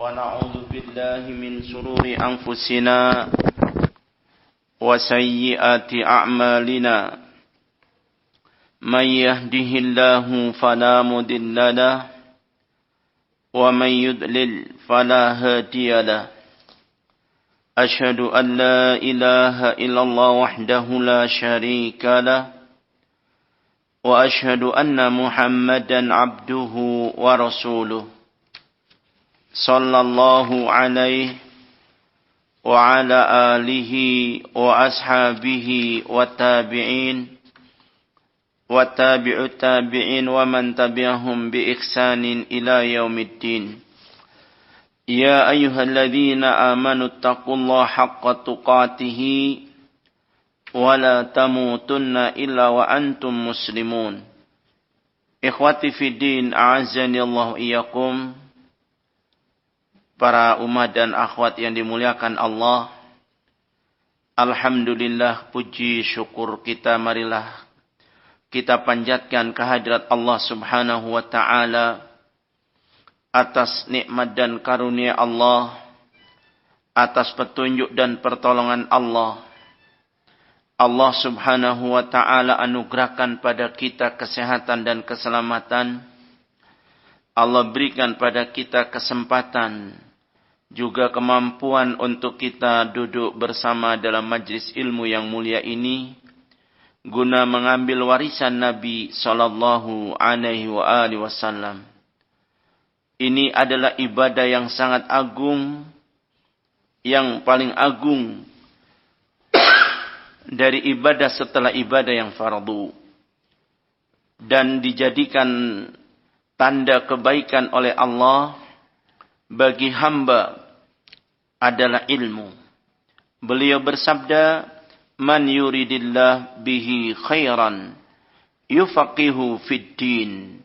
ونعوذ بالله من شرور أنفسنا وسيئات أعمالنا من يهده الله فلا مضل له ومن يضلل فلا هادي له أشهد أن لا إله إلا الله وحده لا شريك له وأشهد أن محمدا عبده ورسوله صلى الله عليه وعلى آله وأصحابه والتابعين وتابع التابعين ومن تبعهم بإحسان إلى يوم الدين يا أيها الذين آمنوا اتقوا الله حق تقاته ولا تموتن إلا وأنتم مسلمون إخوتي في الدين أعزني الله إياكم. Para umat dan akhwat yang dimuliakan Allah, alhamdulillah, puji syukur kita marilah kita panjatkan kehadirat Allah Subhanahu wa taala atas nikmat dan karunia Allah, atas petunjuk dan pertolongan Allah. Allah Subhanahu wa taala anugerahkan pada kita kesehatan dan keselamatan. Allah berikan pada kita kesempatan juga kemampuan untuk kita duduk bersama dalam majlis ilmu yang mulia ini guna mengambil warisan Nabi sallallahu alaihi wasallam. Ini adalah ibadah yang sangat agung, yang paling agung dari ibadah setelah ibadah yang fardu, dan dijadikan tanda kebaikan oleh Allah bagi hamba adalah ilmu. Beliau bersabda, "Man yuridillah bihi khairan yufaqihu fid din."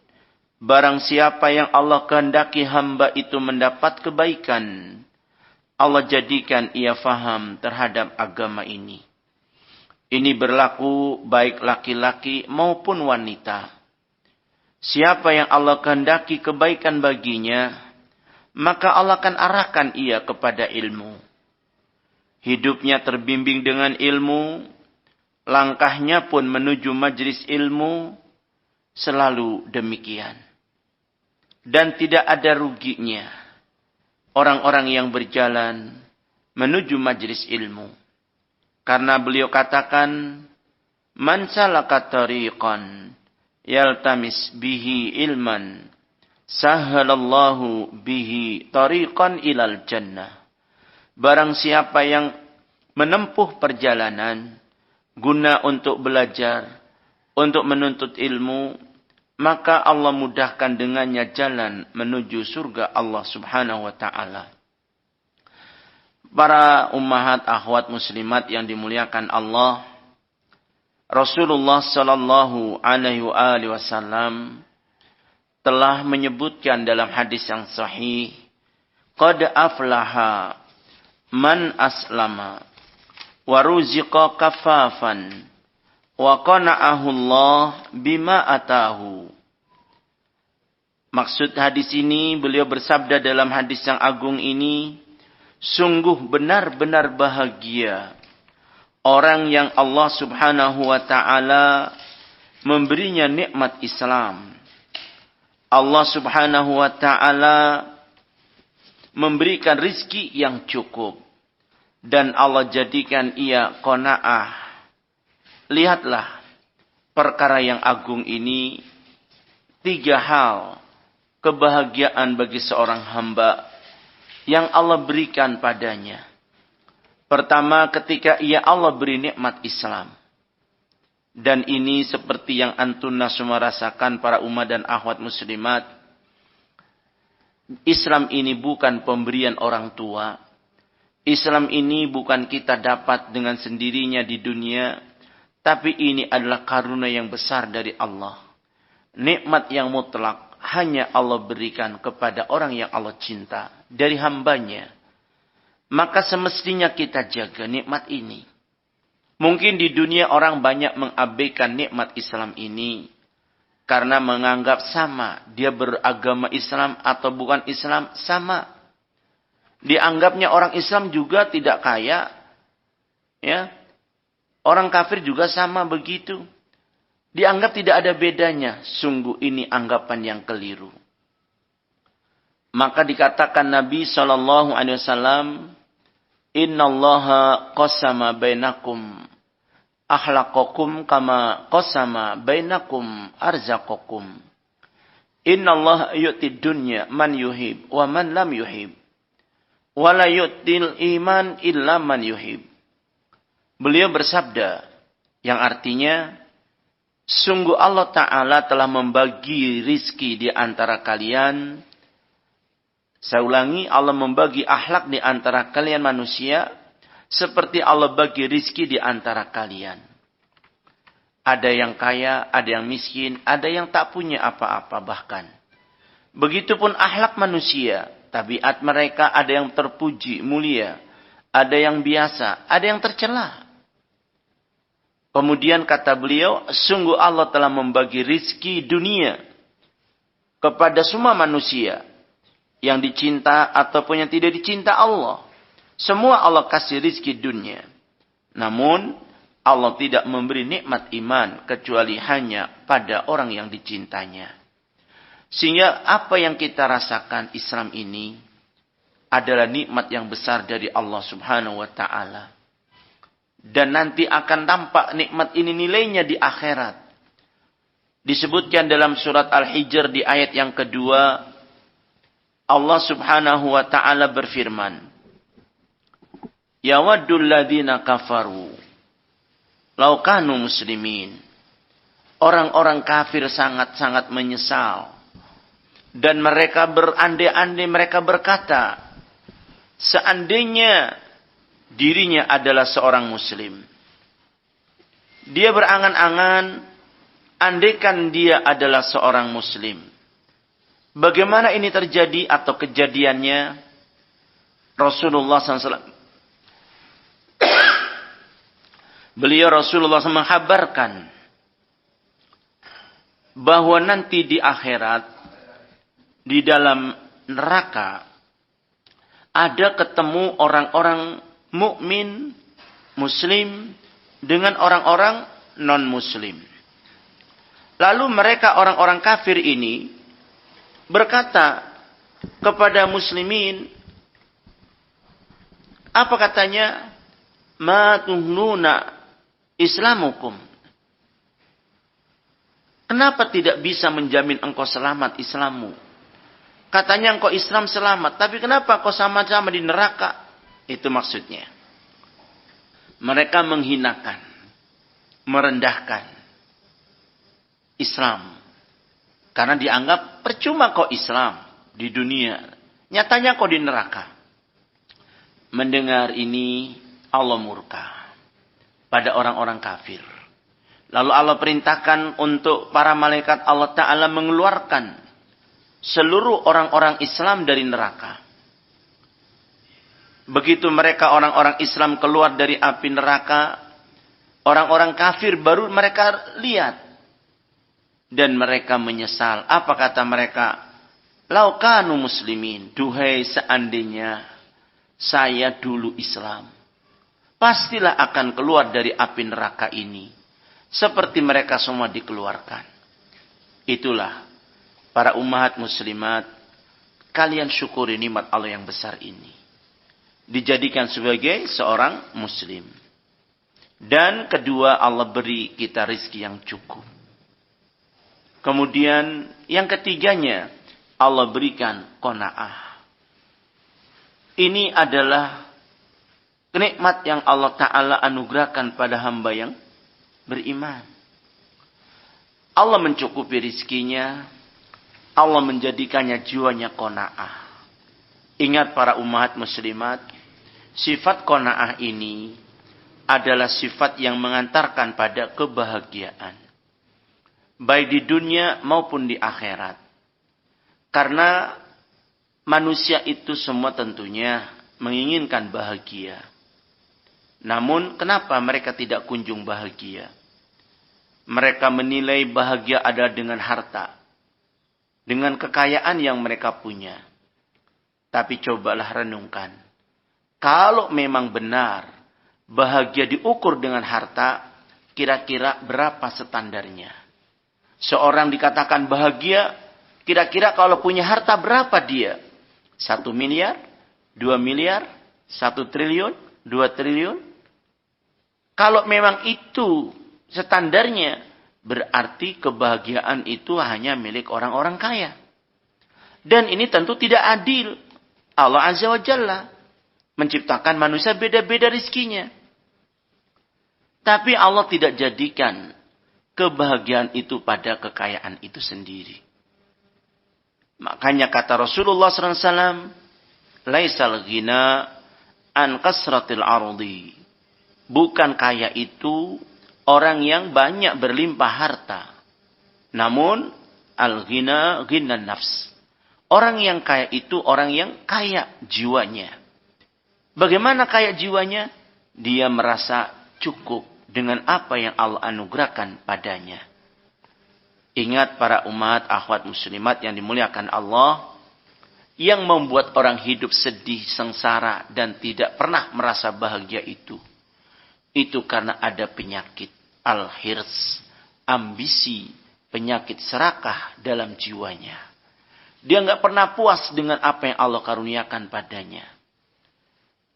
Barang siapa yang Allah kehendaki hamba itu mendapat kebaikan, Allah jadikan ia faham terhadap agama ini. Ini berlaku baik laki-laki maupun wanita. Siapa yang Allah kehendaki kebaikan baginya, maka Allah akan arahkan ia kepada ilmu. Hidupnya terbimbing dengan ilmu, langkahnya pun menuju majlis ilmu, selalu demikian. Dan tidak ada ruginya orang-orang yang berjalan menuju majlis ilmu. Karena beliau katakan, "Man salaka tariqan yaltamis bihi ilman, sahalallahu bihi tariqan ilal jannah." Barang siapa yang menempuh perjalanan guna untuk belajar, untuk menuntut ilmu, maka Allah mudahkan dengannya jalan menuju surga Allah Subhanahu wa taala. Para ummahat akhwat muslimat yang dimuliakan Allah, Rasulullah sallallahu alaihi wasallam telah menyebutkan dalam hadis yang sahih, "Qad aflaha man aslama wa ruziqa kafafan wa qana'ahu Allah bima atahu." Maksud hadis ini, beliau bersabda dalam hadis yang agung ini, sungguh benar-benar bahagia orang yang Allah Subhanahu wa taala memberinya nikmat Islam. Allah Subhanahu wa taala memberikan rizki yang cukup dan Allah jadikan ia qanaah. Lihatlah perkara yang agung ini, 3 hal kebahagiaan bagi seorang hamba yang Allah berikan padanya. Pertama, ketika ia Allah beri nikmat Islam. Dan ini seperti yang antuna semua rasakan para umat dan akhwat muslimat. Islam ini bukan pemberian orang tua. Islam ini bukan kita dapat dengan sendirinya di dunia. Tapi ini adalah karunia yang besar dari Allah. Nikmat yang mutlak hanya Allah berikan kepada orang yang Allah cinta dari hambanya. Maka semestinya kita jaga nikmat ini. Mungkin di dunia orang banyak mengabaikan nikmat Islam ini karena menganggap sama, dia beragama Islam atau bukan Islam sama. Dianggapnya orang Islam juga tidak kaya, ya. Orang kafir juga sama begitu. Dianggap tidak ada bedanya. Sungguh ini anggapan yang keliru. Maka dikatakan Nabi SAW, Innallaha qasama bainakum akhlaqakum kama qasama bainakum arzaqakum. Innallaha yu'tid dunya man yuhib wa man lam yuhib. Wa la yu'til iman illa man yuhib. Beliau bersabda, yang artinya, sungguh Allah Ta'ala telah membagi rizki di antara kalian. Saya ulangi, Allah membagi akhlak di antara kalian manusia, seperti Allah bagi rizki di antara kalian. Ada yang kaya, ada yang miskin, ada yang tak punya apa-apa bahkan. Begitupun akhlak manusia, tabiat mereka ada yang terpuji, mulia, ada yang biasa, ada yang tercela. Kemudian kata beliau, sungguh Allah telah membagi rizki dunia kepada semua manusia. Yang dicinta ataupun yang tidak dicinta Allah. Semua Allah kasih rizki dunia. Namun, Allah tidak memberi nikmat iman kecuali hanya pada orang yang dicintanya. Sehingga apa yang kita rasakan Islam ini adalah nikmat yang besar dari Allah Subhanahu wa Ta'ala. Dan nanti akan tampak nikmat ini nilainya di akhirat. Disebutkan dalam surat Al-Hijr di ayat yang kedua, Allah Subhanahu wa Ta'ala berfirman, Yawaddul ladzina kafaru law kanu muslimin. Orang-orang kafir sangat-sangat menyesal. Dan mereka berandai-andai, mereka berkata, seandainya dirinya adalah seorang muslim. Dia berangan-angan, andaikan dia adalah seorang muslim. Bagaimana ini terjadi atau kejadiannya? Rasulullah SAW. Beliau Rasulullah SAW menghabarkan bahwa nanti di akhirat, di dalam neraka, ada ketemu orang-orang mukmin, muslim, dengan orang-orang non-muslim. Lalu mereka orang-orang kafir ini berkata kepada muslimin, apa katanya? Ma tuhnuna islamukum. Kenapa tidak bisa menjamin engkau selamat Islammu? Katanya engkau Islam selamat, tapi kenapa engkau sama-sama di neraka? Itu maksudnya. Mereka menghinakan, merendahkan Islam. Karena dianggap percuma kau Islam di dunia. Nyatanya kau di neraka. Mendengar ini Allah murka pada orang-orang kafir. Lalu Allah perintahkan untuk para malaikat Allah Ta'ala mengeluarkan seluruh orang-orang Islam dari neraka. Begitu mereka orang-orang Islam keluar dari api neraka, orang-orang kafir baru mereka lihat. Dan mereka menyesal. Apa kata mereka? Lau kanu muslimin. Duhai seandainya saya dulu Islam, pastilah akan keluar dari api neraka ini. Seperti mereka semua dikeluarkan. Itulah para ummahat muslimat. Kalian syukuri nikmat Allah yang besar ini. Dijadikan sebagai seorang muslim. Dan kedua, Allah beri kita rizki yang cukup. Kemudian yang ketiganya, Allah berikan qanaah. Ini adalah nikmat yang Allah Ta'ala anugerahkan pada hamba yang beriman. Allah mencukupi rizkinya. Allah menjadikannya jiwanya qanaah. Ingat para ummahat muslimat, sifat qanaah ini adalah sifat yang mengantarkan pada kebahagiaan. Baik di dunia maupun di akhirat. Karena manusia itu semua tentunya menginginkan bahagia. Namun kenapa mereka tidak kunjung bahagia? Mereka menilai bahagia adalah dengan harta. Dengan kekayaan yang mereka punya. Tapi cobalah renungkan. Kalau memang benar bahagia diukur dengan harta, kira-kira berapa standarnya? Seorang dikatakan bahagia, kira-kira kalau punya harta berapa dia? 1 miliar, 2 miliar, 1 triliun, 2 triliun? Kalau memang itu standarnya, berarti kebahagiaan itu hanya milik orang-orang kaya. Dan ini tentu tidak adil. Allah Azza wa Jalla menciptakan manusia beda-beda rizkinya. Tapi Allah tidak jadikan kebahagiaan itu pada kekayaan itu sendiri. Makanya kata Rasulullah SAW, laisal ghina an kasratil ardi. Bukan kaya itu orang yang banyak berlimpah harta. Namun al-ghina ghina nafs. Orang yang kaya itu orang yang kaya jiwanya. Bagaimana kaya jiwanya? Dia merasa cukup dengan apa yang Allah anugerahkan padanya. Ingat para umat akhwat muslimat yang dimuliakan Allah, yang membuat orang hidup sedih, sengsara dan tidak pernah merasa bahagia itu karena ada penyakit al-hirs, ambisi, penyakit serakah dalam jiwanya. Dia nggak pernah puas dengan apa yang Allah karuniakan padanya.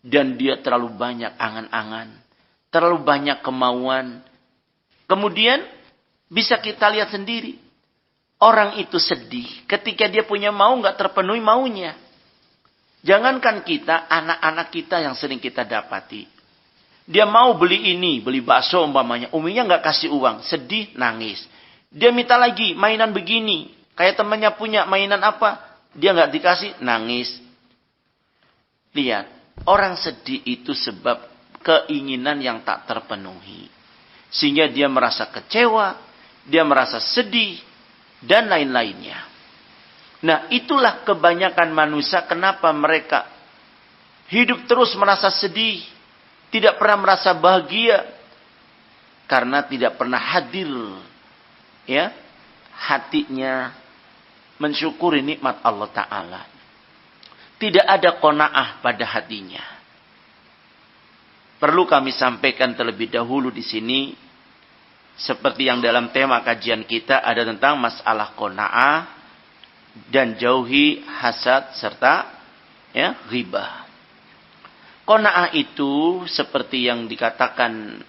Dan dia terlalu banyak angan-angan, terlalu banyak kemauan. Kemudian bisa kita lihat sendiri. Orang itu sedih ketika dia punya mau nggak terpenuhi maunya. Jangankan kita, anak-anak kita yang sering kita dapati. Dia mau beli ini, beli bakso umpamanya. Uminya nggak kasih uang, sedih, nangis. Dia minta lagi mainan begini. Kayak temannya punya mainan apa, dia nggak dikasih, nangis. Lihat, orang sedih itu sebab keinginan yang tak terpenuhi. Sehingga dia merasa kecewa, dia merasa sedih, dan lain-lainnya. Nah, itulah kebanyakan manusia kenapa mereka hidup terus merasa sedih, tidak pernah merasa bahagia, karena tidak pernah hadir, ya, hatinya mensyukuri nikmat Allah Ta'ala. Tidak ada qanaah pada hatinya. Perlu kami sampaikan terlebih dahulu di sini, seperti yang dalam tema kajian kita ada tentang masalah qanaah dan jauhi hasad serta ghibah. Qanaah itu seperti yang dikatakan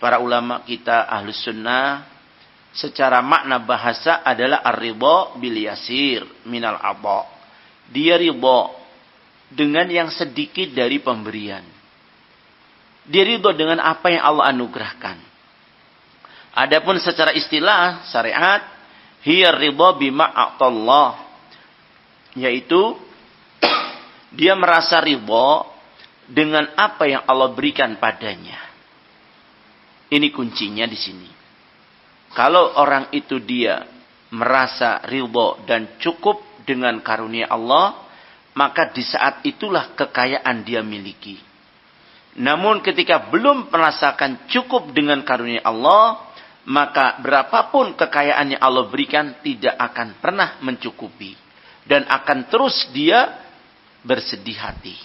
para ulama kita Ahlus Sunnah, secara makna bahasa adalah ar-ridha bil yasir minal adha. Dia ridha dengan yang sedikit dari pemberian. Dia ridha dengan apa yang Allah anugerahkan. Adapun secara istilah syariat, hiya ridha bima a'tallah, yaitu dia merasa ridha dengan apa yang Allah berikan padanya. Ini kuncinya di sini. Kalau orang itu dia merasa ridha dan cukup dengan karunia Allah, maka di saat itulah kekayaan dia miliki. Namun ketika belum merasakan cukup dengan karunia Allah, maka berapapun kekayaan yang Allah berikan tidak akan pernah mencukupi. Dan akan terus dia bersedih hati.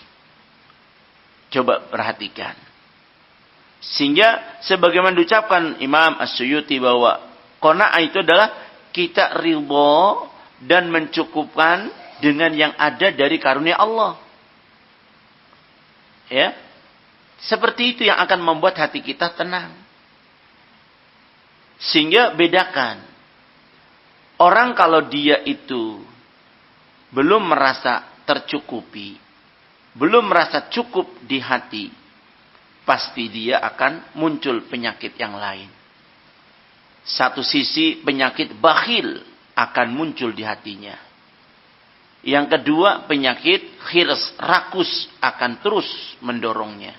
Coba perhatikan. Sehingga sebagaimana diucapkan Imam As-Suyuti bahwa qanaah itu adalah kita ridha dan mencukupkan dengan yang ada dari karunia Allah. Ya. Seperti itu yang akan membuat hati kita tenang. Sehingga bedakan. Orang kalau dia itu belum merasa tercukupi, belum merasa cukup di hati, pasti dia akan muncul penyakit yang lain. Satu sisi penyakit bakhil akan muncul di hatinya. Yang kedua penyakit khirs, rakus akan terus mendorongnya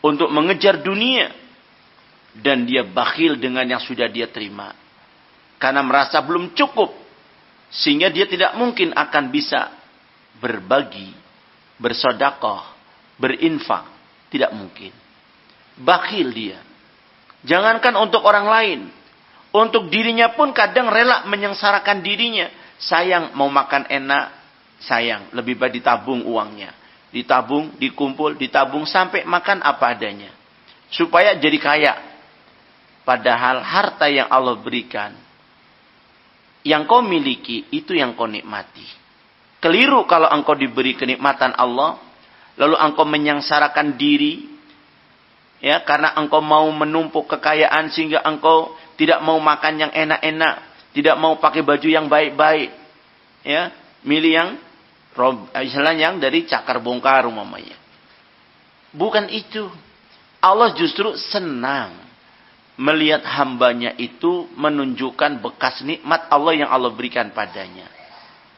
untuk mengejar dunia. Dan dia bakhil dengan yang sudah dia terima. Karena merasa belum cukup. Sehingga dia tidak mungkin akan bisa berbagi, bersedekah, berinfak. Tidak mungkin. Bakhil dia. Jangankan untuk orang lain. Untuk dirinya pun kadang rela menyengsarakan dirinya. Sayang mau makan enak. sayang, lebih baik ditabung uangnya. Ditabung, dikumpul, ditabung sampai makan apa adanya. Supaya jadi kaya. Padahal harta yang Allah berikan, yang kau miliki, itu yang kau nikmati. Keliru kalau engkau diberi kenikmatan Allah, lalu engkau menyengsarakan diri, ya, karena engkau mau menumpuk kekayaan sehingga engkau tidak mau makan yang enak-enak, tidak mau pakai baju yang baik-baik, ya, milih yang istilahnya yang dari cakar bongkar umpamanya. Bukan itu. Allah justru senang melihat hambanya itu menunjukkan bekas nikmat Allah yang Allah berikan padanya.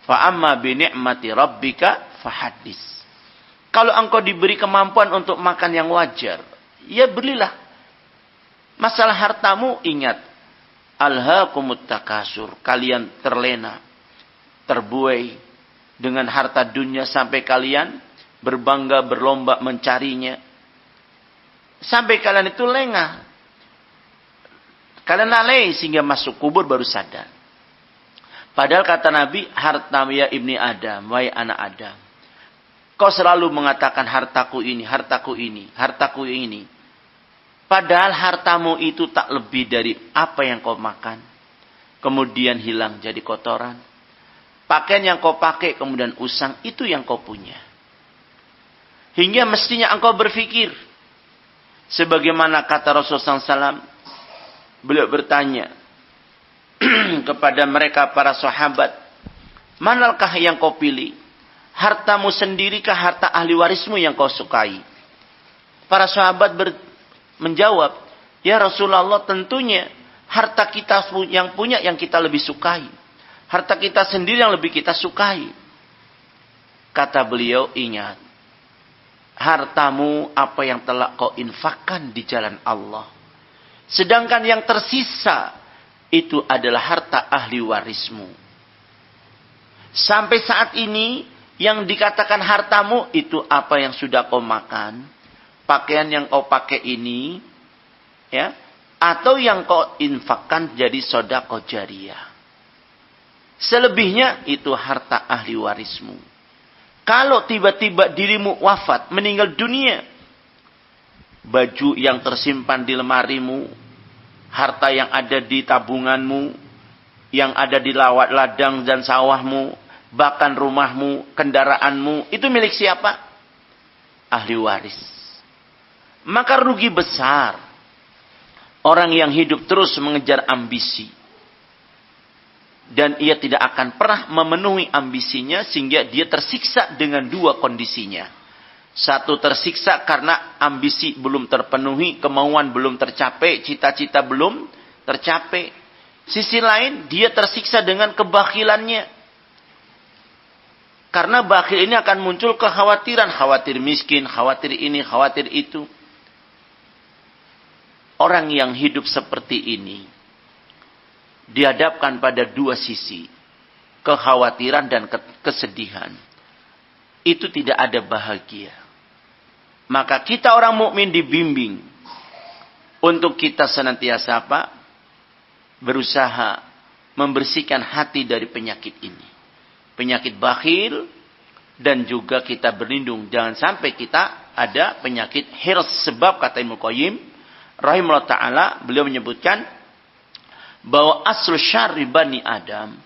Fa amma bi ni'mati rabbika fahaddis. Kalau engkau diberi kemampuan untuk makan yang wajar, ya belilah. Masalah hartamu, ingat, alhaakumut takasur, kalian terlena, terbuai dengan harta dunia sampai kalian berbangga berlomba mencarinya. Sampai kalian itu lengah. Kalian lalai sehingga masuk kubur baru sadar. Padahal kata Nabi, harta ya ibni Adam, wahai anak Adam. Kau selalu mengatakan hartaku ini, hartaku ini, hartaku ini. Padahal hartamu itu tak lebih dari apa yang kau makan. Kemudian hilang jadi kotoran. Pakaian yang kau pakai kemudian usang, itu yang kau punya. Hingga mestinya engkau berpikir. Sebagaimana kata Rasulullah SAW, beliau bertanya kepada mereka para sahabat, manakah yang kau pilih? Hartamu sendirikah harta ahli warismu yang kau sukai? Para sahabat menjawab, ya Rasulullah, tentunya harta kita yang punya yang kita lebih sukai. Harta kita sendiri yang lebih kita sukai. Kata beliau, ingat, hartamu apa yang telah kau infakkan di jalan Allah. Sedangkan yang tersisa itu adalah harta ahli warismu. Sampai saat ini yang dikatakan hartamu itu apa yang sudah kau makan, pakaian yang kau pakai ini, ya, atau yang kau infakkan jadi sedekah jariyah. Selebihnya itu harta ahli warismu. Kalau tiba-tiba dirimu wafat, meninggal dunia, baju yang tersimpan di lemarimu, harta yang ada di tabunganmu, yang ada di ladang dan sawahmu, bahkan rumahmu, kendaraanmu, itu milik siapa? Ahli waris. Maka rugi besar orang yang hidup terus mengejar ambisi. Dan ia tidak akan pernah memenuhi ambisinya sehingga dia tersiksa dengan dua kondisinya. Satu, tersiksa karena ambisi belum terpenuhi, kemauan belum tercapai, cita-cita belum tercapai. Sisi lain, dia tersiksa dengan kebakhilannya. Karena bakhil ini akan muncul kekhawatiran, khawatir miskin, khawatir ini, khawatir itu. Orang yang hidup seperti ini dihadapkan pada dua sisi, kekhawatiran dan kesedihan. Itu tidak ada bahagia. Maka kita orang mukmin dibimbing untuk kita senantiasa apa? Berusaha membersihkan hati dari penyakit ini. Penyakit bakhil, dan juga kita berlindung jangan sampai kita ada penyakit hirs. Sebab kata Ibnu Qayyim rahimahullah taala, beliau menyebutkan bahwa aslu syarri bani Adam,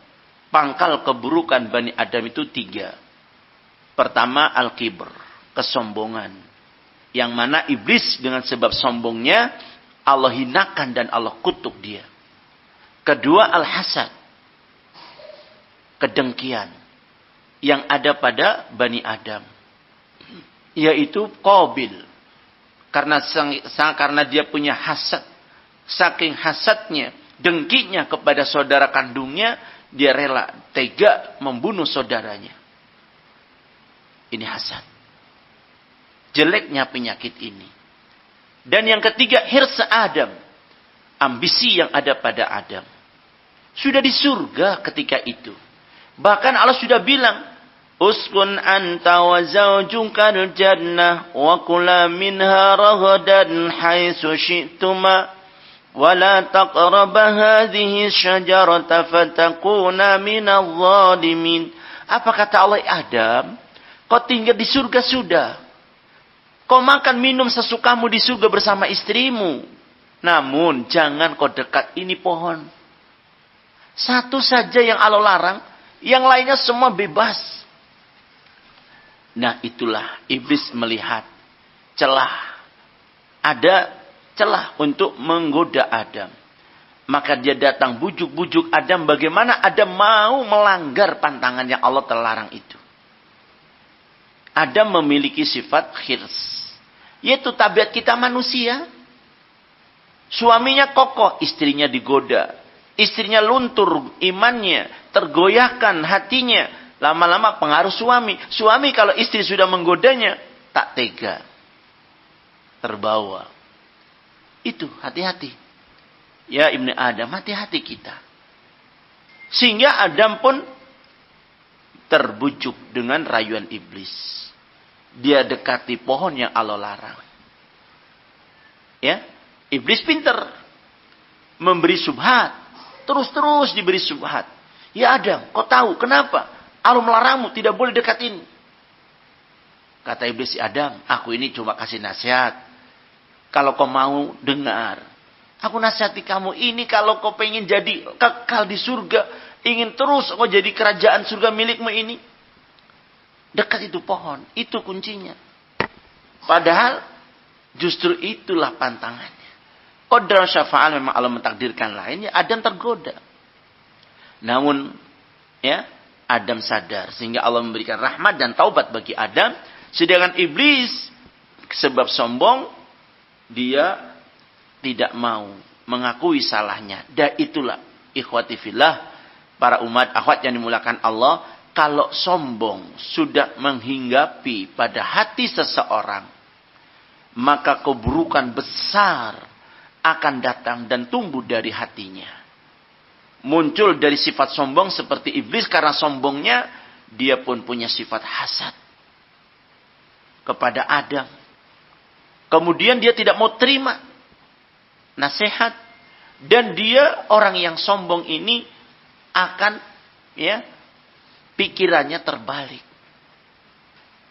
pangkal keburukan bani Adam itu 3. Pertama, al-kibr, kesombongan. Yang mana iblis dengan sebab sombongnya Allah hinakan dan Allah kutuk dia. Kedua, al-hasad, kedengkian yang ada pada Bani Adam, yaitu Qabil. Karena dia punya hasad, saking hasadnya, dengkinya kepada saudara kandungnya, dia rela tega membunuh saudaranya. Ini hasad. Jeleknya penyakit ini. Dan yang ketiga, hirsa Adam, ambisi yang ada pada Adam. Sudah di surga ketika itu. Bahkan Allah sudah bilang, uskun anta wa zawjukal jannah wa kula minha ragadan haitsu syi'tuma wa la taqraba hadhihi syajarata fatakuna minadh dhalimin. Apa kata Allah? Adam, kau tinggal di surga sudah. Kau makan minum sesukamu di surga bersama istrimu. Namun jangan kau dekat ini pohon. Satu saja yang Allah larang, yang lainnya semua bebas. Nah, itulah iblis melihat celah. Ada celah untuk menggoda Adam. Maka dia datang bujuk-bujuk Adam. Bagaimana Adam mau melanggar pantangan yang Allah terlarang itu. Adam memiliki sifat khirs. Yaitu tabiat kita manusia. Suaminya kokoh, istrinya digoda. Istrinya luntur imannya, tergoyahkan hatinya. Lama-lama pengaruh suami. Suami kalau istri sudah menggodanya, tak tega. Terbawa. Itu, hati-hati. Ya Ibnu Adam, hati-hati kita. Sehingga Adam pun terbujuk dengan rayuan iblis. Dia dekati pohon yang Allah larang. Ya, iblis pintar. Memberi subhat. Terus-terus diberi subhat. Ya Adam, kau tahu kenapa? Allah melarangmu, tidak boleh dekat ini. Kata iblis, Adam, aku ini cuma kasih nasihat. Kalau kau mau, dengar. Aku nasihati kamu ini, kalau kau pengen jadi kekal di surga, ingin terus kau jadi kerajaan surga milikmu ini, dekat itu pohon, itu kuncinya. Padahal justru itulah pantangannya. Qadar syafa'al, memang Allah mentakdirkan lainnya, Adam tergoda. Namun ya, Adam sadar sehingga Allah memberikan rahmat dan taubat bagi Adam. Sedangkan iblis sebab sombong, dia tidak mau mengakui salahnya. Dan itulah ikhwati fillah, para umat akhwat yang dimulakan Allah, kalau sombong sudah menghinggapi pada hati seseorang, maka keburukan besar akan datang dan tumbuh dari hatinya. Muncul dari sifat sombong seperti iblis, karena sombongnya dia pun punya sifat hasad kepada Adam. Kemudian dia tidak mau terima nasihat, dan dia orang yang sombong ini akan pikirannya terbalik.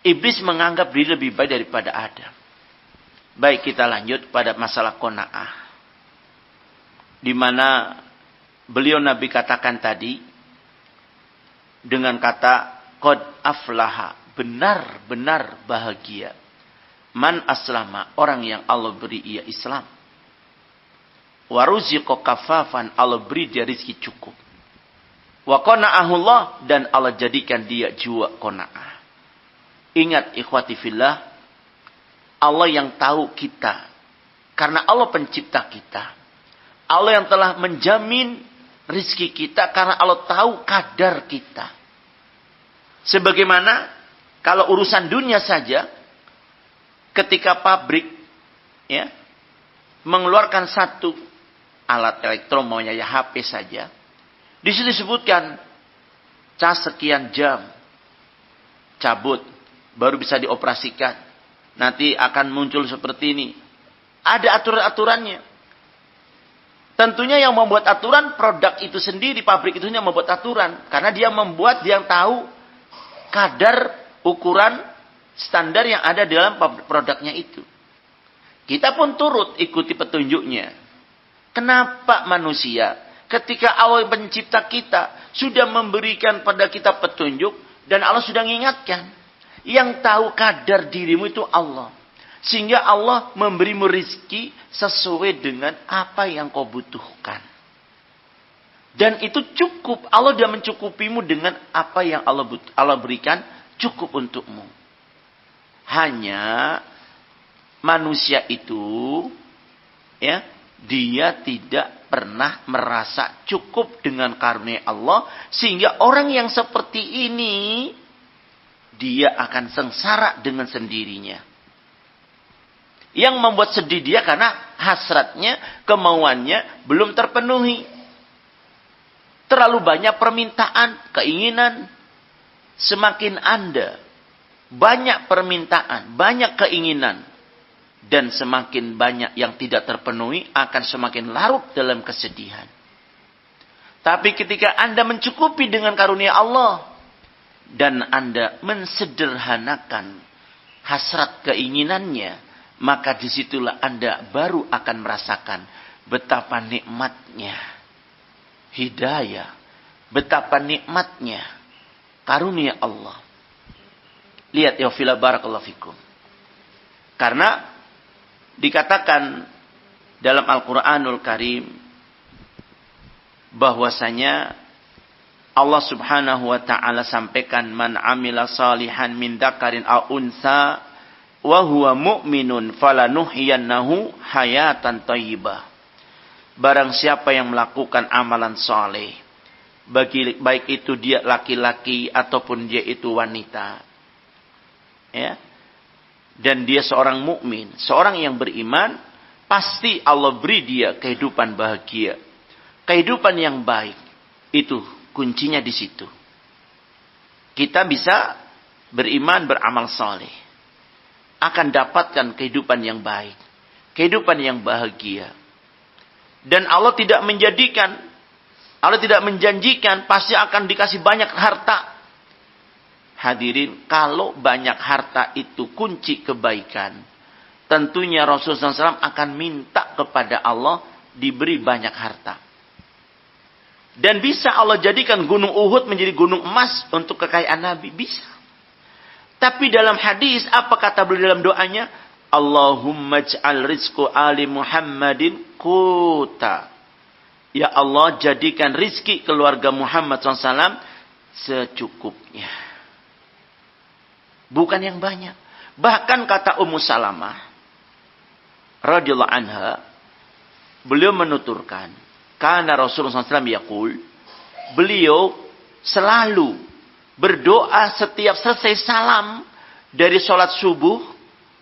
Iblis menganggap diri lebih baik daripada Adam. Baik, kita lanjut pada masalah qanaah, di mana beliau Nabi katakan tadi dengan kata qad aflaha, benar-benar bahagia, man aslama, orang yang Allah beri ia Islam. Waruziqo kafafan, Allah beri dia rizki cukup. Wa qana'ahullah, dan Allah jadikan dia jiwa qanaah. Ingat ikhwati fillah, Allah yang tahu kita. Karena Allah pencipta kita. Allah yang telah menjamin rizki kita karena Allah tahu kadar kita. Sebagaimana kalau urusan dunia saja, ketika pabrik mengeluarkan satu alat elektron, maunya ya HP saja, di situ disebutkan cas sekian jam, cabut, baru bisa dioperasikan. Nanti akan muncul seperti ini. Ada aturan-aturannya. Tentunya yang membuat aturan produk itu sendiri, pabrik itu yang membuat aturan, karena dia membuat, dia yang tahu kadar ukuran standar yang ada dalam produknya itu. Kita pun turut ikuti petunjuknya. Kenapa manusia ketika Allah pencipta kita sudah memberikan pada kita petunjuk, dan Allah sudah mengingatkan, yang tahu kadar dirimu itu Allah, sehingga Allah memberimu rizki sesuai dengan apa yang kau butuhkan, dan itu cukup. Allah sudah mencukupimu dengan apa yang Allah berikan, cukup untukmu. Hanya manusia itu dia tidak pernah merasa cukup dengan karunia Allah, sehingga orang yang seperti ini dia akan sengsara dengan sendirinya. Yang membuat sedih dia karena hasratnya, kemauannya belum terpenuhi. Terlalu banyak permintaan, keinginan. Semakin Anda banyak permintaan, banyak keinginan, dan semakin banyak yang tidak terpenuhi, akan semakin larut dalam kesedihan. Tapi ketika Anda mencukupi dengan karunia Allah, dan Anda mensederhanakan hasrat keinginannya, maka disitulah Anda baru akan merasakan betapa nikmatnya hidayah, betapa nikmatnya karunia Allah. Lihat ya fila barakallahu fikum. Karena dikatakan dalam Al-Quranul Karim bahwasanya Allah Subhanahu wa taala sampaikan, man amila salihan min dzakarin aw unsa wa huwa mu'minun falanuhyiyannahu hayatan thayyibah. Barang siapa yang melakukan amalan saleh, baik itu dia laki-laki ataupun dia itu wanita, ya, dan dia seorang mukmin, seorang yang beriman, pasti Allah beri dia kehidupan bahagia, kehidupan yang baik. Itu kuncinya di situ. Kita bisa beriman, beramal saleh, akan dapatkan kehidupan yang baik, kehidupan yang bahagia. Dan Allah tidak menjanjikan pasti akan dikasih banyak harta. Hadirin, kalau banyak harta itu kunci kebaikan, tentunya Rasulullah SAW akan minta kepada Allah diberi banyak harta. Dan bisa Allah jadikan gunung Uhud menjadi gunung emas untuk kekayaan Nabi. Bisa. Tapi dalam hadis, apa kata beliau dalam doanya? Allahumma ja'al rizqu ali Muhammadin quta. Ya Allah, jadikan rizki keluarga Muhammad SAW secukupnya. Bukan yang banyak. Bahkan kata Ummu Salamah radhiyallahu anha, beliau menuturkan, karena Rasulullah SAW yaqul, beliau selalu berdoa setiap selesai salam dari sholat subuh.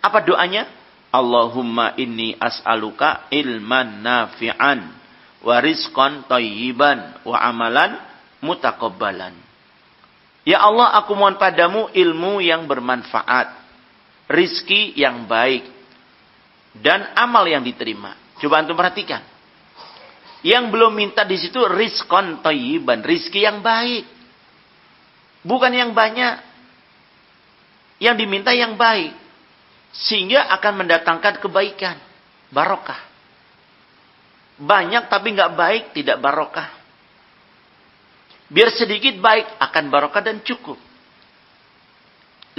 Apa doanya? Allahumma inni as'aluka ilman nafi'an wa rizqan thayyiban wa amalan mutaqabbalan. Ya Allah, aku mohon padamu ilmu yang bermanfaat, rizki yang baik, dan amal yang diterima. Coba antum perhatikan. Yang belum minta di situ rizqan thayyiban, rizki yang baik. Bukan yang banyak. Yang diminta yang baik. Sehingga akan mendatangkan kebaikan, barokah. Banyak tapi nggak baik, tidak barokah. Biar sedikit baik, akan barokah dan cukup.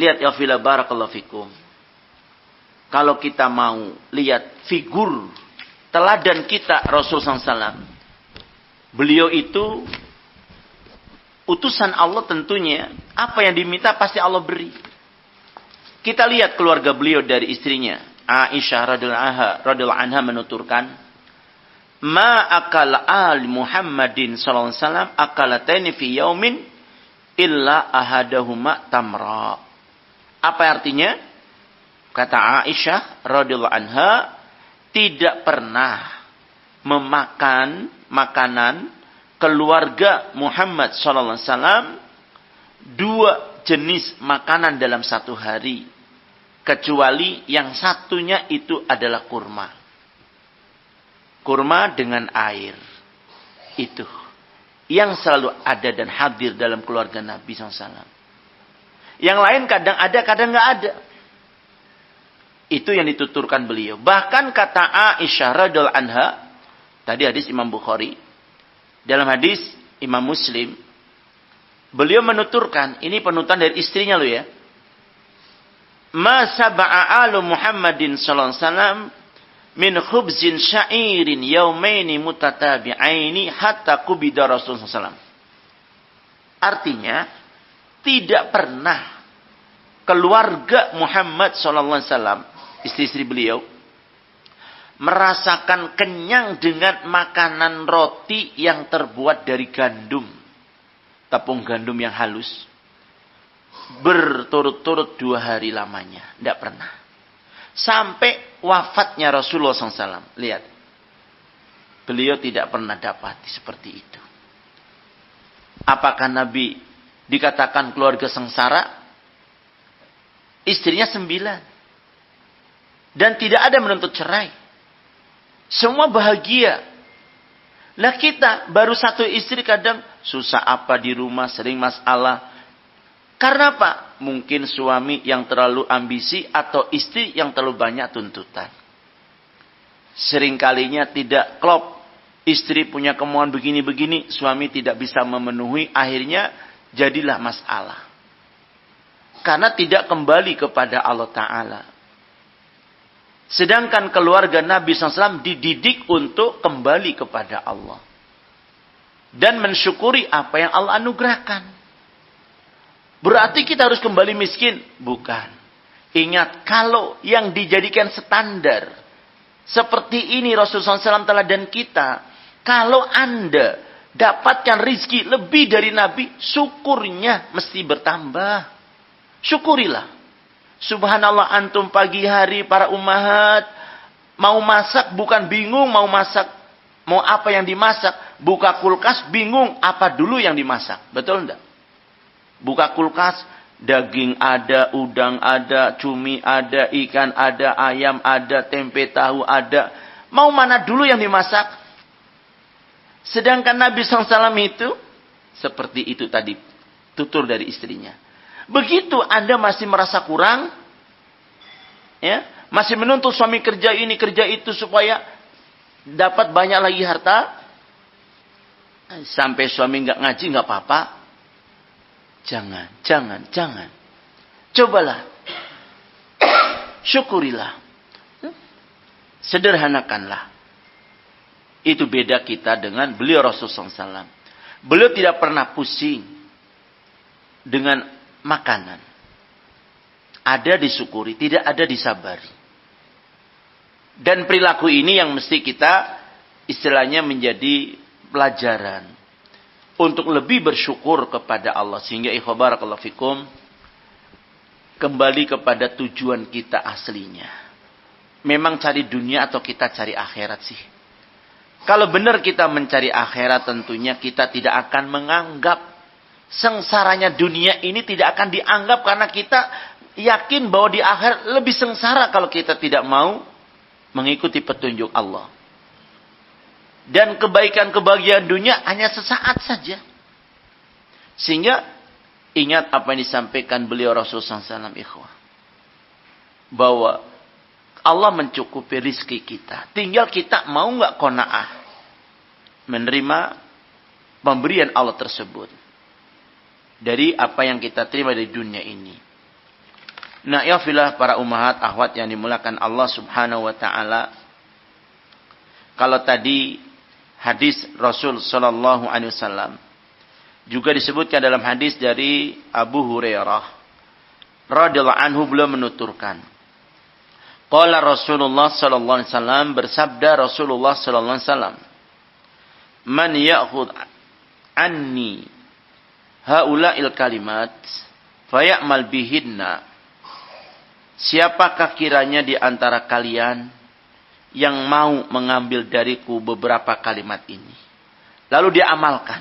Lihat ya fila barakallahu fikum. Kalau kita mau lihat figur teladan kita Rasulullah SAW, beliau itu utusan Allah tentunya. Apa yang diminta pasti Allah beri. Kita lihat keluarga beliau dari istrinya Aisyah radhiyallahu anha menuturkan, ma akal al Muhammadin sallallahu alaihi wasallam akalataini fi yaumin illa ahadahuma tamra. Apa artinya? Kata Aisyah radhiyallahu anha, tidak pernah memakan makanan keluarga Muhammad sallallahu alaihi wasallam dua jenis makanan dalam satu hari, kecuali yang satunya itu adalah kurma. Kurma dengan air. Itu yang selalu ada dan hadir dalam keluarga Nabi SAW. Yang lain kadang ada, kadang nggak ada. Itu yang dituturkan beliau. Bahkan kata Aisyah radhiyallahu anha, tadi hadis Imam Bukhari, dalam hadis Imam Muslim, beliau menuturkan, ini penuturan dari istrinya loh ya. Ma sab'a alu Muhammadin sallallahu alaihi wasallam min khubzin sya'irin yaumaini mutatabi'aini hatta qubida Rasulullah SAW. Artinya, tidak pernah keluarga Muhammad SAW, istri-istri beliau, merasakan kenyang dengan makanan roti yang terbuat dari gandum. Tepung gandum yang halus. Berturut-turut 2 hari lamanya. Tidak pernah. Sampai wafatnya Rasulullah SAW. Lihat. Beliau tidak pernah dapat seperti itu. Apakah Nabi dikatakan keluarga sengsara? Istrinya 9. Dan tidak ada menuntut cerai. Semua bahagia. Nah kita baru 1 istri kadang susah apa di rumah, sering masalah. Karena apa? Mungkin suami yang terlalu ambisi atau istri yang terlalu banyak tuntutan. Seringkalinya tidak klop. Istri punya kemauan begini-begini, suami tidak bisa memenuhi, akhirnya jadilah masalah. Karena tidak kembali kepada Allah Ta'ala. Sedangkan keluarga Nabi SAW dididik untuk kembali kepada Allah. Dan mensyukuri apa yang Allah anugerahkan. Berarti kita harus kembali miskin? Bukan. Ingat, kalau yang dijadikan standar seperti ini Rasulullah SAW teladan kita. Kalau Anda dapatkan rizki lebih dari Nabi, syukurnya mesti bertambah. Syukurilah. Subhanallah, antum pagi hari para ummahat mau masak bukan bingung mau masak, mau apa yang dimasak. Buka kulkas bingung apa dulu yang dimasak. Betul enggak? Buka kulkas, daging ada, udang ada, cumi ada, ikan ada, ayam ada, tempe tahu ada. Mau mana dulu yang dimasak? Sedangkan Nabi SAW itu seperti itu tadi, tutur dari istrinya. Begitu Anda masih merasa kurang, ya, masih menuntut suami kerja ini, kerja itu supaya dapat banyak lagi harta, sampai suami nggak ngaji nggak apa-apa. Jangan. Cobalah, syukurilah, sederhanakanlah. Itu beda kita dengan beliau Rasulullah SAW. Beliau tidak pernah pusing dengan makanan. Ada disyukuri, tidak ada disabari. Dan perilaku ini yang mesti kita istilahnya menjadi pelajaran untuk lebih bersyukur kepada Allah. Sehingga ikhwan barakallahu fikum, kembali kepada tujuan kita aslinya. Memang cari dunia atau kita cari akhirat sih? Kalau benar kita mencari akhirat, tentunya kita tidak akan menganggap sengsaranya dunia ini, tidak akan dianggap, karena kita yakin bahwa di akhirat lebih sengsara kalau kita tidak mau mengikuti petunjuk Allah. Dan kebaikan-kebahagiaan dunia hanya sesaat saja. Sehingga ingat apa yang disampaikan beliau Rasulullah SAW, ikhwah. Bahwa Allah mencukupi rizki kita. Tinggal kita mau nggak qanaah menerima pemberian Allah tersebut. Dari apa yang kita terima dari dunia ini. Nah, ya filah para ummahat akhwat yang dimulakan Allah Subhanahu wa taala. Kalau tadi hadis Rasul sallallahu alaihi wasallam juga disebutkan dalam hadis dari Abu Hurairah radhiyallahu anhu, beliau menuturkan, qala Rasulullah sallallahu alaihi wasallam, bersabda Rasulullah sallallahu alaihi wasallam, man ya'khudh anni haula'il kalimat faya'mal bihinna. Siapakah kiranya di antara kalian yang mau mengambil dariku beberapa kalimat ini, lalu dia amalkan.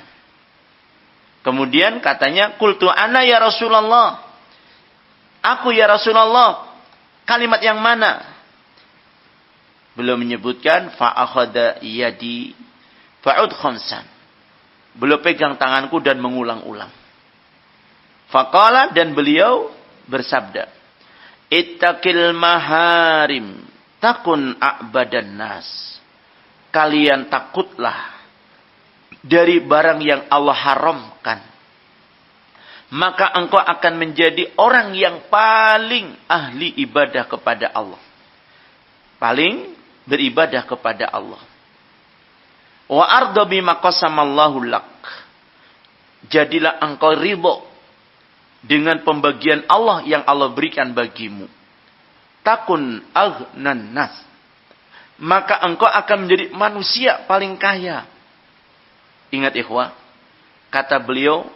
Kemudian katanya, qultu ana ya Rasulullah, aku ya Rasulullah, kalimat yang mana? Beliau menyebutkan fa akhadha yadi fa'ud khamsan. Beliau pegang tanganku dan mengulang-ulang. Faqala, dan beliau bersabda, ittaqil maharim takun a'badan nas. Kalian takutlah dari barang yang Allah haramkan, maka engkau akan menjadi orang yang paling ahli ibadah kepada Allah, paling beribadah kepada Allah. Wa arda bima qasamallahu lak. Jadilah engkau ridho dengan pembagian Allah yang Allah berikan bagimu. Takun aghnan nas. Maka engkau akan menjadi manusia paling kaya. Ingat ikhwah, kata beliau,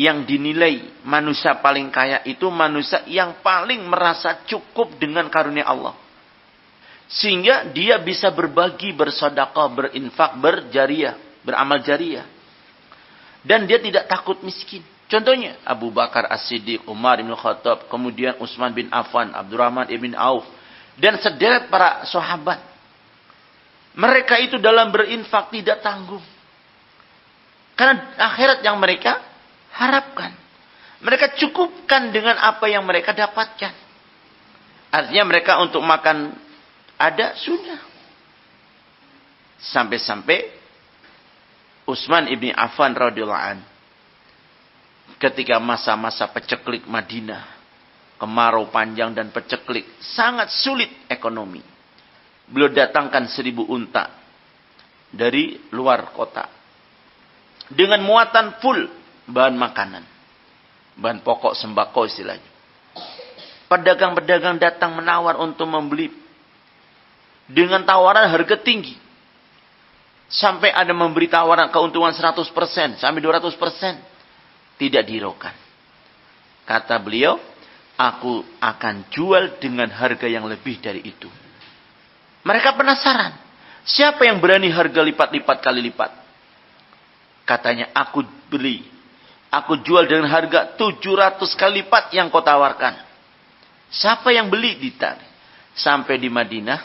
yang dinilai manusia paling kaya itu manusia yang paling merasa cukup dengan karunia Allah. Sehingga dia bisa berbagi, bersedekah, berinfak, berjariah, beramal jariah. Dan dia tidak takut miskin. Contohnya Abu Bakar As-Siddiq, Umar bin Khattab, kemudian Utsman bin Affan, Abdurrahman ibn Auf, dan sederet para sahabat. Mereka itu dalam berinfak tidak tanggung. Karena akhirat yang mereka harapkan. Mereka cukupkan dengan apa yang mereka dapatkan. Artinya mereka untuk makan ada, sudah. Sampai-sampai Utsman ibni Affan radhiyallahu an, ketika masa-masa peceklik Madinah, kemarau panjang dan peceklik, sangat sulit ekonomi. Beliau datangkan 1000 unta dari luar kota dengan muatan full bahan makanan, bahan pokok sembako istilahnya. Pedagang-pedagang datang menawar untuk membeli dengan tawaran harga tinggi. Sampai ada memberi tawaran keuntungan 100% sampai 200%. Tidak dihiraukan. Kata beliau, aku akan jual dengan harga yang lebih dari itu. Mereka penasaran. Siapa yang berani harga lipat-lipat kali lipat? Katanya, aku beli. Aku jual dengan harga 700 kali lipat yang kau tawarkan. Siapa yang beli? Ditarik. Sampai di Madinah,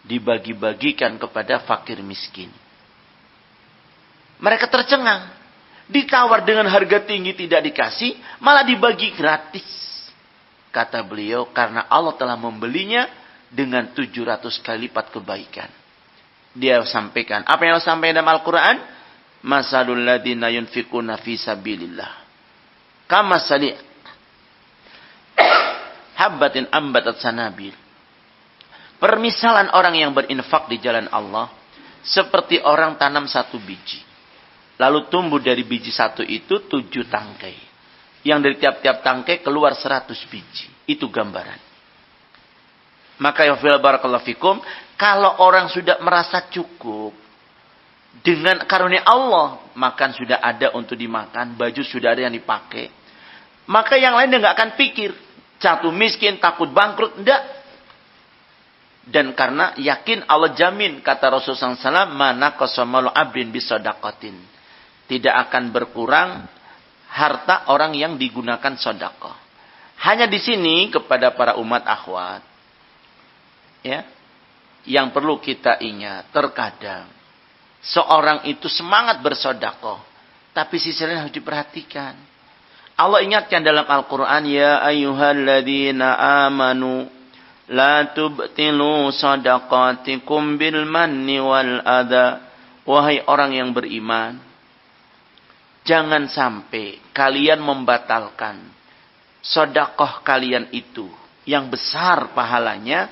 dibagi-bagikan kepada fakir miskin. Mereka tercengang. Ditawar dengan harga tinggi tidak dikasih, malah dibagi gratis. Kata beliau, karena Allah telah membelinya dengan 700 kali lipat kebaikan. Dia sampaikan, apa yang Allah sampaikan dalam Al-Quran? Masalul ladina yunfikuna fi sabilillah. Kama sali' habbatin ambatat sanabil. Permisalan orang yang berinfak di jalan Allah, seperti orang tanam 1 biji. Lalu tumbuh dari biji 1 itu 7 tangkai. Yang dari tiap-tiap tangkai keluar 100 biji. Itu gambaran. Maka ya fil barakallahu fikum, kalau orang sudah merasa cukup dengan karunia Allah, makan sudah ada untuk dimakan, baju sudah ada yang dipakai, maka yang lain dia nggak akan pikir jatuh miskin, takut bangkrut, enggak. Dan karena yakin Allah jamin, kata Rasulullah SAW, mana qasamalu abdin bisadaqatin. Tidak akan berkurang harta orang yang digunakan sedekah. Hanya di sini kepada para umat akhwat, ya, yang perlu kita ingat, terkadang seorang itu semangat bersedekah, tapi sisi lain harus diperhatikan. Allah ingatkan dalam Al-Quran, ya ayyuhalladzina amanu la tubtilu sadaqatikum bil manni wal adha. Wahai orang yang beriman, jangan sampai kalian membatalkan sedekah kalian itu yang besar pahalanya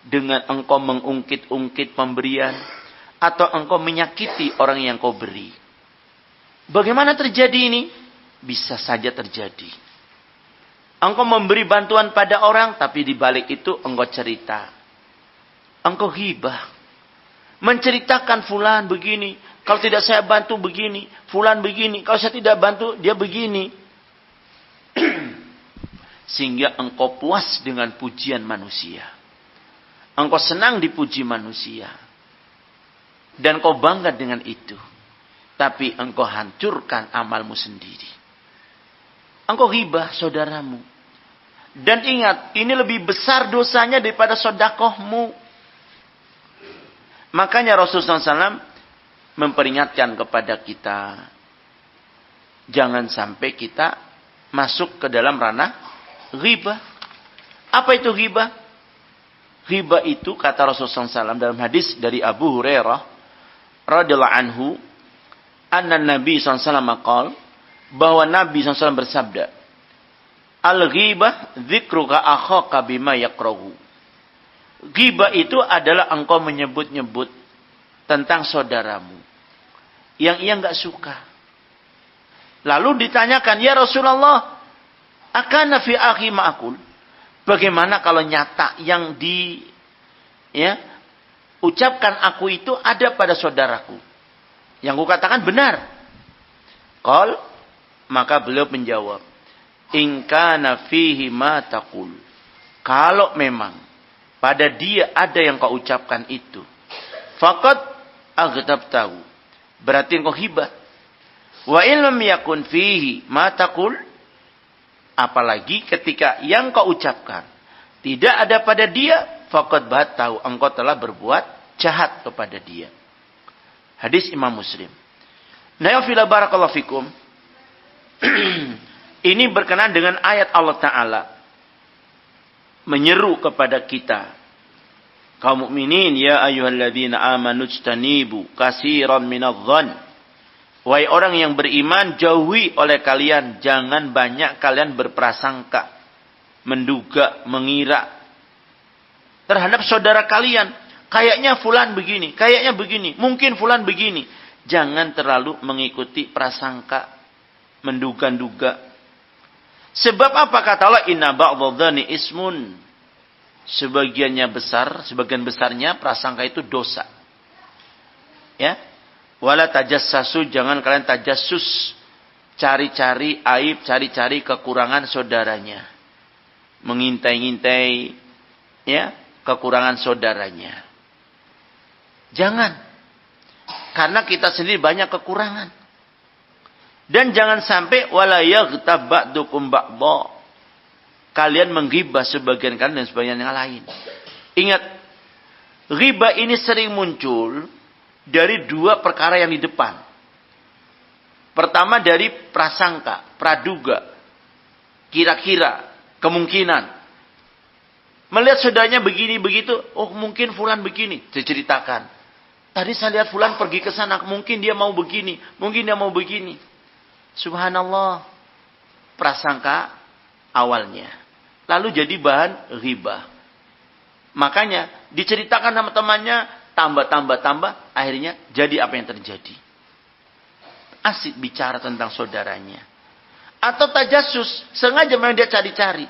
dengan engkau mengungkit-ungkit pemberian atau engkau menyakiti orang yang kau beri. Bagaimana terjadi ini? Bisa saja terjadi. Engkau memberi bantuan pada orang, tapi di balik itu engkau cerita. Engkau ghibah. Menceritakan fulan begini. Kalau tidak saya bantu begini. Fulan begini. Kalau saya tidak bantu, dia begini. Sehingga engkau puas dengan pujian manusia. Engkau senang dipuji manusia. Dan kau bangga dengan itu. Tapi engkau hancurkan amalmu sendiri. Engkau ghibah saudaramu. Dan ingat, ini lebih besar dosanya daripada sedekahmu. Makanya Rasulullah SAW memperingatkan kepada kita, jangan sampai kita masuk ke dalam ranah ghibah. Apa itu ghibah? Ghibah itu kata Rasulullah SAW dalam hadis dari Abu Hurairah radhiyallahu anhu, anna Nabi SAW qala, bahwa Nabi SAW bersabda, al-ghibah dzikruka akhaka bima yakrahu. Ghibah itu adalah engkau menyebut-nyebut tentang saudaramu yang ia enggak suka. Lalu ditanyakan, ya Rasulullah, akana fi akhi ma'akul? Bagaimana kalau nyata yang ucapkan aku itu ada pada saudaraku? Yang ku katakan benar. Qal, maka beliau menjawab, in kana fihi ma taqul. Kalau memang pada dia ada yang kau ucapkan itu, faqad aghdabtahu, berarti engkau hibah. Wa in lam yakun fihi ma taqul, apalagi ketika yang kau ucapkan tidak ada pada dia, faqad battahu, engkau telah berbuat jahat kepada dia. Hadis Imam Muslim. Nah, ya fila barakallahu fikum. Ini berkenaan dengan ayat Allah Ta'ala. Menyeru kepada kita. Kaum mukminin, ya ayyuhalladzina amanu ijtanibu katsiran minadh-dhann. Wahai orang yang beriman, jauhi oleh kalian, jangan banyak kalian berprasangka, menduga, mengira terhadap saudara kalian. Kayaknya fulan begini, kayaknya begini, mungkin fulan begini. Jangan terlalu mengikuti prasangka, menduga-duga. Sebab apa kata Allah? Inna ba'dadh-dhanni ismun. Sebagian besarnya prasangka itu dosa. Ya. Wala tajassasu, jangan kalian tajassus, cari-cari aib, cari-cari kekurangan saudaranya. Mengintai-ngintai ya, kekurangan saudaranya. Jangan. Karena kita sendiri banyak kekurangan. Dan jangan sampai wala yaghtab ba'dukum ba'dha. Kalian menggibah sebagian kalian dan sebagian yang lain. Ingat, ghibah ini sering muncul dari dua perkara yang di depan. Pertama dari prasangka, praduga, kira-kira, kemungkinan. Melihat saudaranya begini begitu, oh mungkin fulan begini, diceritakan. Tadi saya lihat fulan pergi ke sana, mungkin dia mau begini, mungkin dia mau begini. Subhanallah, prasangka awalnya, lalu jadi bahan ghibah. Makanya diceritakan sama temannya, tambah, akhirnya jadi apa yang terjadi. Asik bicara tentang saudaranya. Atau tajassus, sengaja memang dia cari-cari.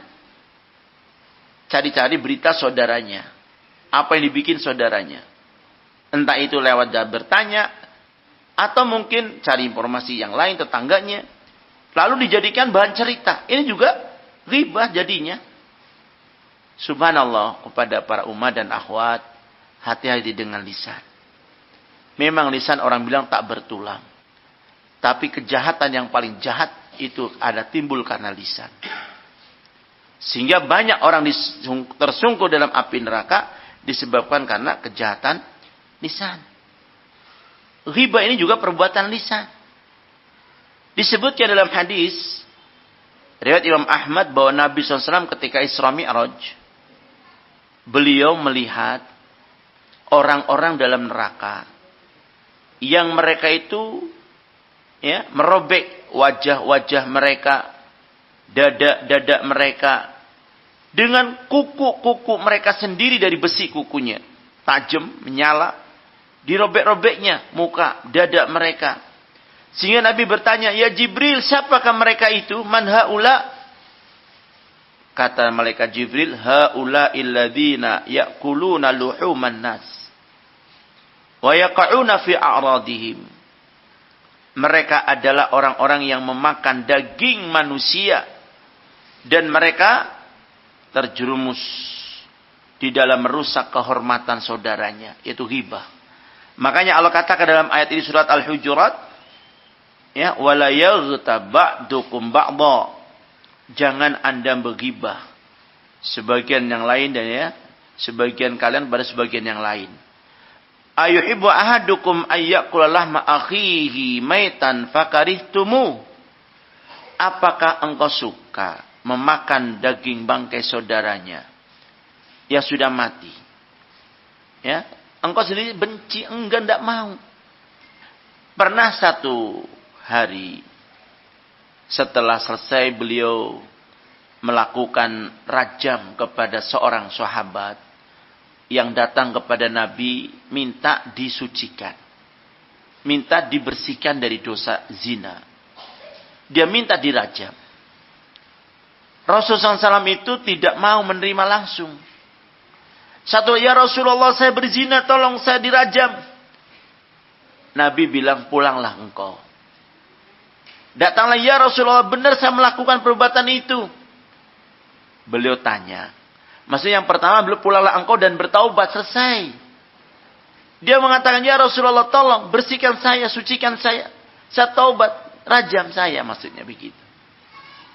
Cari-cari berita saudaranya. Apa yang dibikin saudaranya. Entah itu lewat bertanya, atau mungkin cari informasi yang lain tetangganya. Lalu dijadikan bahan cerita. Ini juga ghibah jadinya. Subhanallah, kepada para umat dan akhwat, hati-hati dengan lisan. Memang lisan orang bilang tak bertulang. Tapi kejahatan yang paling jahat itu ada timbul karena lisan. Sehingga banyak orang tersungkur dalam api neraka disebabkan karena kejahatan lisan. Ghibah ini juga perbuatan lisan. Disebutkan dalam hadis riwayat Imam Ahmad bahwa Nabi SAW ketika Isra Mi'raj, beliau melihat orang-orang dalam neraka yang mereka itu ya, merobek wajah-wajah mereka, dada-dada mereka dengan kuku-kuku mereka sendiri dari besi kukunya, tajam, menyala. Dirobek-robeknya muka, dada mereka. Sehingga Nabi bertanya, ya Jibril, siapakah mereka itu? Man haula? Kata malaikat Jibril, haula illadzina ya'kuluna luhuman nas wa yaqa'una fi a'radihim. Mereka adalah orang-orang yang memakan daging manusia dan mereka terjerumus di dalam merusak kehormatan saudaranya, yaitu ghibah. Makanya Allah katakan dalam ayat ini surat Al-Hujurat, ya, wala yaghtab ba'dukum ba'dha. Jangan Anda berghibah sebagian yang lain dan ya, sebagian kalian pada sebagian yang lain. Ayuhibbu ahadukum ayyakula lahma akhihi maitan fakarihtumu. Apakah engkau suka memakan daging bangkai saudaranya yang sudah mati? Ya, engkau sendiri benci, enggak mau. Pernah satu hari setelah selesai beliau melakukan rajam kepada seorang sahabat yang datang kepada Nabi minta disucikan. Minta dibersihkan dari dosa zina. Dia minta dirajam. Rasulullah SAW itu tidak mau menerima langsung. Satu, ya Rasulullah saya berzina, tolong saya dirajam. Nabi bilang, pulanglah engkau. Datanglah, ya Rasulullah benar saya melakukan perbuatan itu. Beliau tanya. Maksudnya yang pertama, beliau pulanglah engkau dan bertaubat, selesai. Dia mengatakan, ya Rasulullah tolong bersihkan saya, sucikan saya. Saya taubat, rajam saya, maksudnya begitu.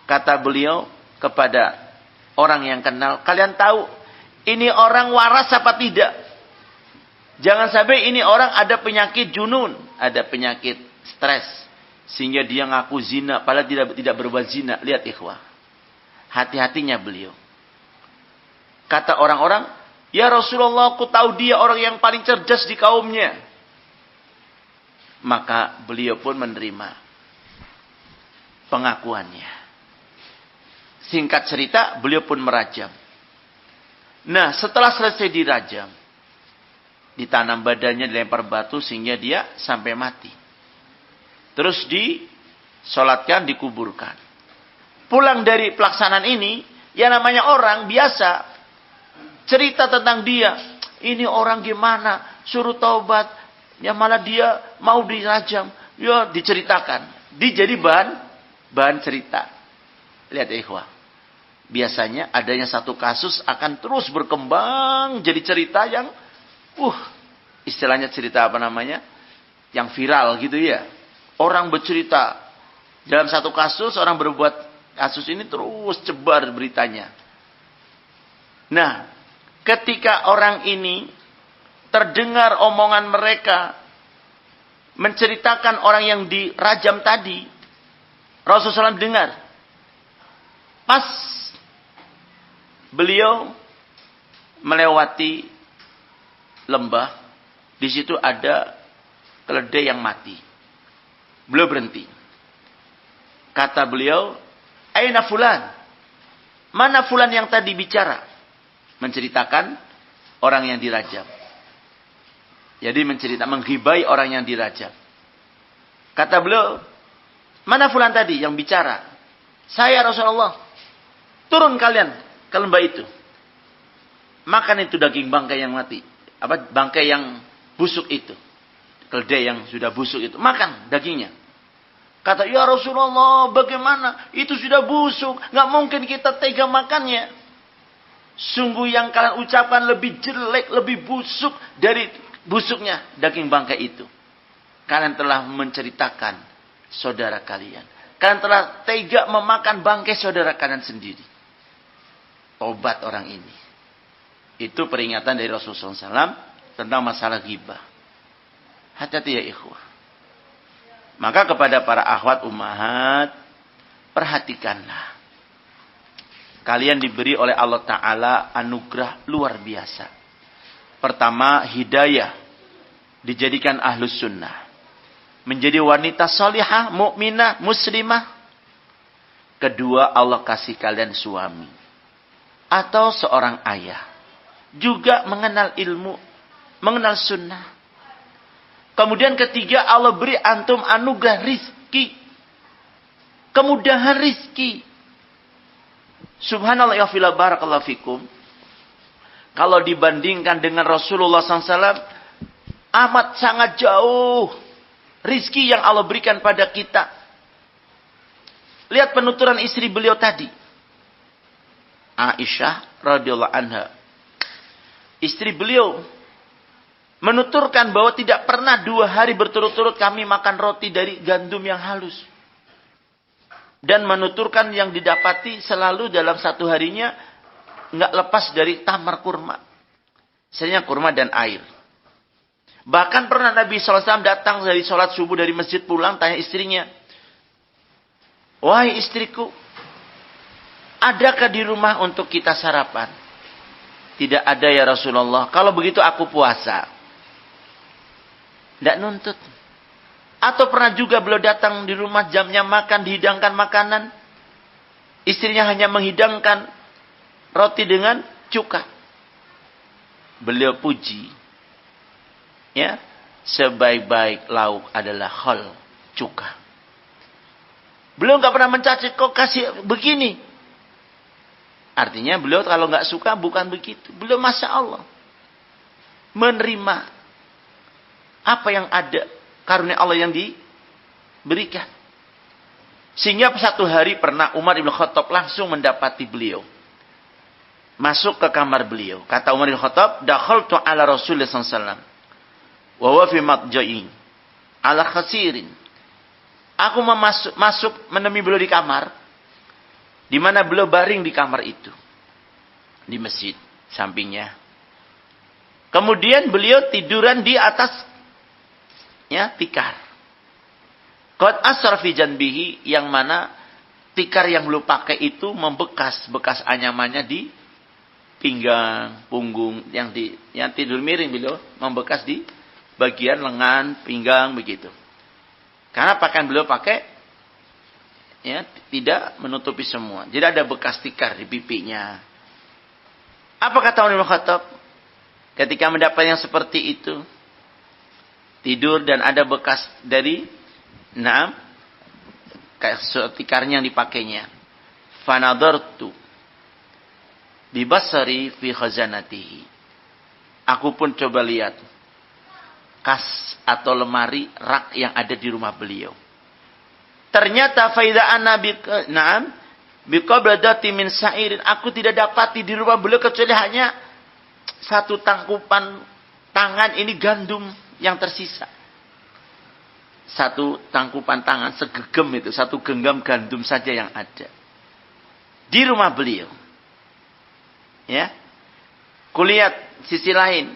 Kata beliau kepada orang yang kenal, kalian tahu ini orang waras apa tidak? Jangan sampai ini orang ada penyakit junun, ada penyakit stres. Sehingga dia ngaku zina, padahal tidak berbuat zina. Lihat ikhwah. Hati-hatinya beliau. Kata orang-orang, ya Rasulullah, aku tahu dia orang yang paling cerdas di kaumnya. Maka beliau pun menerima pengakuannya. Singkat cerita, beliau pun merajam. Nah, setelah selesai dirajam, ditanam badannya, dilempar batu sehingga dia sampai mati. Terus disolatkan, dikuburkan. Pulang dari pelaksanaan ini, ya namanya orang biasa, cerita tentang dia. Ini orang gimana, suruh taubat, ya malah dia mau dirajam. Ya diceritakan, jadi bahan cerita. Lihat ikhwah. Biasanya adanya satu kasus akan terus berkembang jadi cerita yang istilahnya cerita apa namanya? Yang viral gitu ya. Orang bercerita dalam satu kasus, orang berbuat kasus ini terus cebar beritanya. Nah, ketika orang ini terdengar omongan mereka menceritakan orang yang dirajam tadi, Rasulullah SAW dengar. Pas beliau melewati lembah, di situ ada keledai yang mati. Beliau berhenti. Kata beliau, "Aina fulan?" Mana fulan yang tadi bicara? Menceritakan orang yang dirajam. Jadi menghibai orang yang dirajam. Kata beliau, "Mana fulan tadi yang bicara?" "Saya Rasulullah." "Turun kalian ke lembah itu. Makan itu daging bangkai yang mati. Bangkai yang busuk itu. Keledai yang sudah busuk itu. Makan dagingnya." Kata, "Ya Rasulullah, bagaimana? Itu sudah busuk. Nggak mungkin kita tega makannya. Sungguh yang kalian ucapkan lebih jelek, lebih busuk dari busuknya daging bangkai itu. Kalian telah menceritakan saudara kalian. Kalian telah tega memakan bangkai saudara kalian sendiri." Tobat orang ini. Itu peringatan dari Rasulullah SAW tentang masalah ghibah. Hati-hati ya ikhwah. Maka kepada para akhwat ummahat, perhatikanlah. Kalian diberi oleh Allah Ta'ala anugerah luar biasa. Pertama, hidayah. Dijadikan ahlus sunnah. Menjadi wanita salihah, mukminah, muslimah. Kedua, Allah kasih kalian suami. Atau seorang ayah. Juga mengenal ilmu. Mengenal sunnah. Kemudian ketiga, Allah beri antum anugerah rizki. Kemudahan rizki. Subhanallah ya fila barakallahu fikum. Kalau dibandingkan dengan Rasulullah SAW, amat sangat jauh rizki yang Allah berikan pada kita. Lihat penuturan istri beliau tadi. Aisyah radhiyallahu anha. Istri beliau menuturkan bahwa tidak pernah 2 hari berturut-turut kami makan roti dari gandum yang halus. Dan menuturkan yang didapati selalu dalam 1 harinya nggak lepas dari tamar kurma. Misalnya kurma dan air. Bahkan pernah Nabi SAW datang dari sholat subuh dari masjid pulang, tanya istrinya, "Wahai istriku, adakah di rumah untuk kita sarapan?" "Tidak ada ya Rasulullah." "Kalau begitu aku puasa." Tidak nuntut. Atau pernah juga beliau datang di rumah, jamnya makan, dihidangkan makanan. Istrinya hanya menghidangkan roti dengan cuka. Beliau puji. Ya, sebaik-baik lauk adalah khol, cuka. Beliau nggak pernah mencaci, "Kok kasih begini?" Artinya beliau kalau nggak suka bukan begitu. Beliau Masya Allah menerima apa yang ada, karunia Allah yang diberikan. Sehingga 1 hari pernah Umar bin Khattab langsung mendapati beliau. Masuk ke kamar beliau. Kata Umar bin Khattab, "Dakhaltu ala Rasulullah SAW. Wa huwa fi matja'in. Ala khasirin." Aku masuk menemui beliau di kamar. Di mana beliau baring di kamar itu. Di masjid sampingnya. Kemudian beliau tiduran di atas tikar. Qad asar fi janbihi, yang mana tikar yang beliau pakai itu membekas, bekas anyamannya di pinggang, punggung, yang tidur miring beliau membekas di bagian lengan, pinggang begitu. Karena pakaian beliau pakai ya tidak menutupi semua. Jadi ada bekas tikar di pipinya. Apa kata Umar bin Khattab ketika mendapat yang seperti itu? Tidur dan ada bekas dari kayak tikarnya yang dipakainya. Fanadartu bibasari fi khazanatihi. Aku pun coba lihat kas atau lemari rak yang ada di rumah beliau. Ternyata faida ana biqabladati min sa'irin. Aku tidak dapati di rumah beliau kecuali hanya satu tangkupan tangan ini gandum yang tersisa. Satu tangkupan tangan segegem itu, satu genggam gandum saja yang ada di rumah beliau. Ya. Kulihat sisi lain.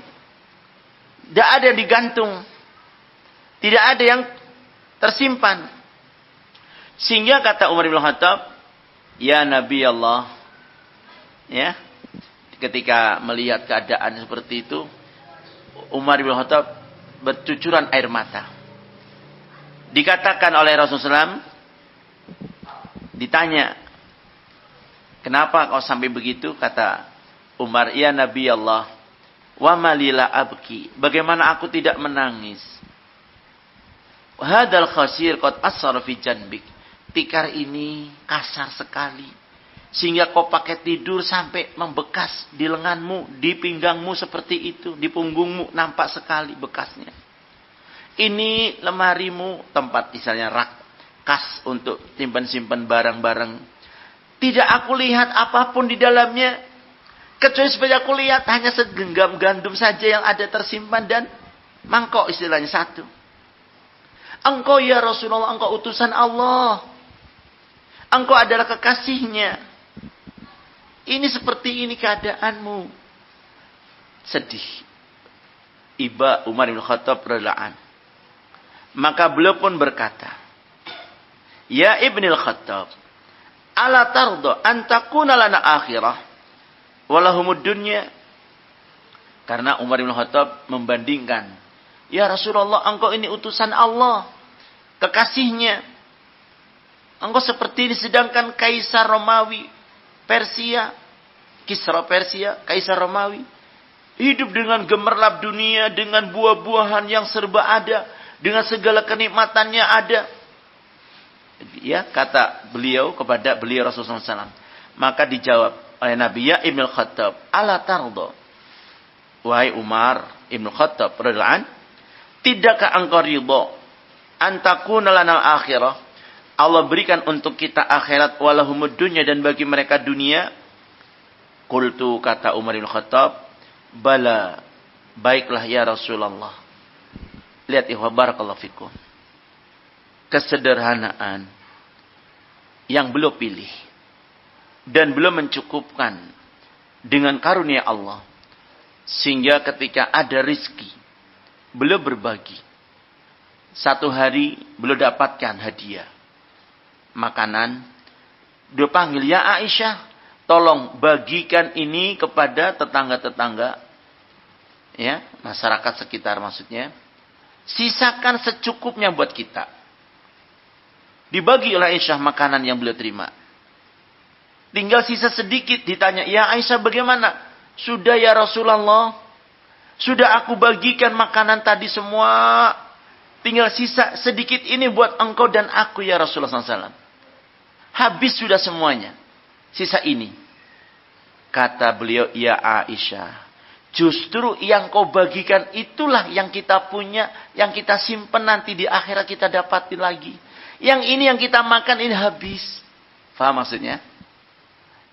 Tidak ada yang digantung. Tidak ada yang tersimpan. Sehingga kata Umar bin Khattab, ya Nabi Allah, ya, ketika melihat keadaan seperti itu, Umar bin Khattab bercucuran air mata. Dikatakan oleh Rasulullah SAW, ditanya, kenapa kau sampai begitu? Kata Umar, ya Nabi Allah, wa malila abki. Bagaimana aku tidak menangis? Hadal khasir qad asar fi janbik. Tikar ini kasar sekali. Sehingga kau pakai tidur sampai membekas di lenganmu, di pinggangmu seperti itu, di punggungmu nampak sekali bekasnya. Ini lemarimu, tempat misalnya rak, kas untuk simpan-simpan barang-barang. Tidak aku lihat apapun di dalamnya. Kecuali seperti aku lihat hanya segenggam gandum saja yang ada tersimpan dan mangkok istilahnya satu. Engkau ya Rasulullah, engkau utusan Allah. Engkau adalah kekasihnya. Ini seperti ini keadaanmu. Sedih. Iba Umar bin Khattab radhiyallahu anhu. Maka beliau pun berkata, ya Ibnul Khattab, ala tardo antakuna lana akhirah walahumud dunya. Karena Umar bin Khattab membandingkan, ya Rasulullah, engkau ini utusan Allah, kekasihnya. Engkau seperti ini, sedangkan Kaisar Romawi Persia, Kisra Persia, Kaisar Romawi, hidup dengan gemerlap dunia, dengan buah-buahan yang serba ada, dengan segala kenikmatannya ada. Ya, kata beliau kepada beliau Rasulullah SAW. Maka dijawab oleh Nabi, ya Ibnul Khattab, ala tardo. Wahai Umar Ibn Khattab radhiyallahu anhu, tidakkah engkau ridha antakuna lana akhirah? Allah berikan untuk kita akhirat, walahumud dunya, dan bagi mereka dunia. Qultu, kata Umar bin Khattab, bala, baiklah ya Rasulullah. Lihat ikhwah barakallahu fikum. Kesederhanaan yang beliau pilih dan beliau mencukupkan dengan karunia Allah, sehingga ketika ada rizki beliau berbagi. Satu hari beliau dapatkan hadiah makanan. Dia panggil, ya Aisyah, tolong bagikan ini kepada tetangga-tetangga, ya, masyarakat sekitar maksudnya. Sisakan secukupnya buat kita. Dibagi oleh Aisyah makanan yang beliau terima. Tinggal sisa sedikit, ditanya, ya Aisyah bagaimana? Sudah ya Rasulullah, sudah aku bagikan makanan tadi semua. Tinggal sisa sedikit ini buat engkau dan aku ya Rasulullah SAW. Habis sudah semuanya. Sisa ini. Kata beliau, ya Aisyah, justru yang kau bagikan itulah yang kita punya, yang kita simpen nanti di akhirat kita dapatin lagi. Yang ini yang kita makan ini habis. Faham maksudnya?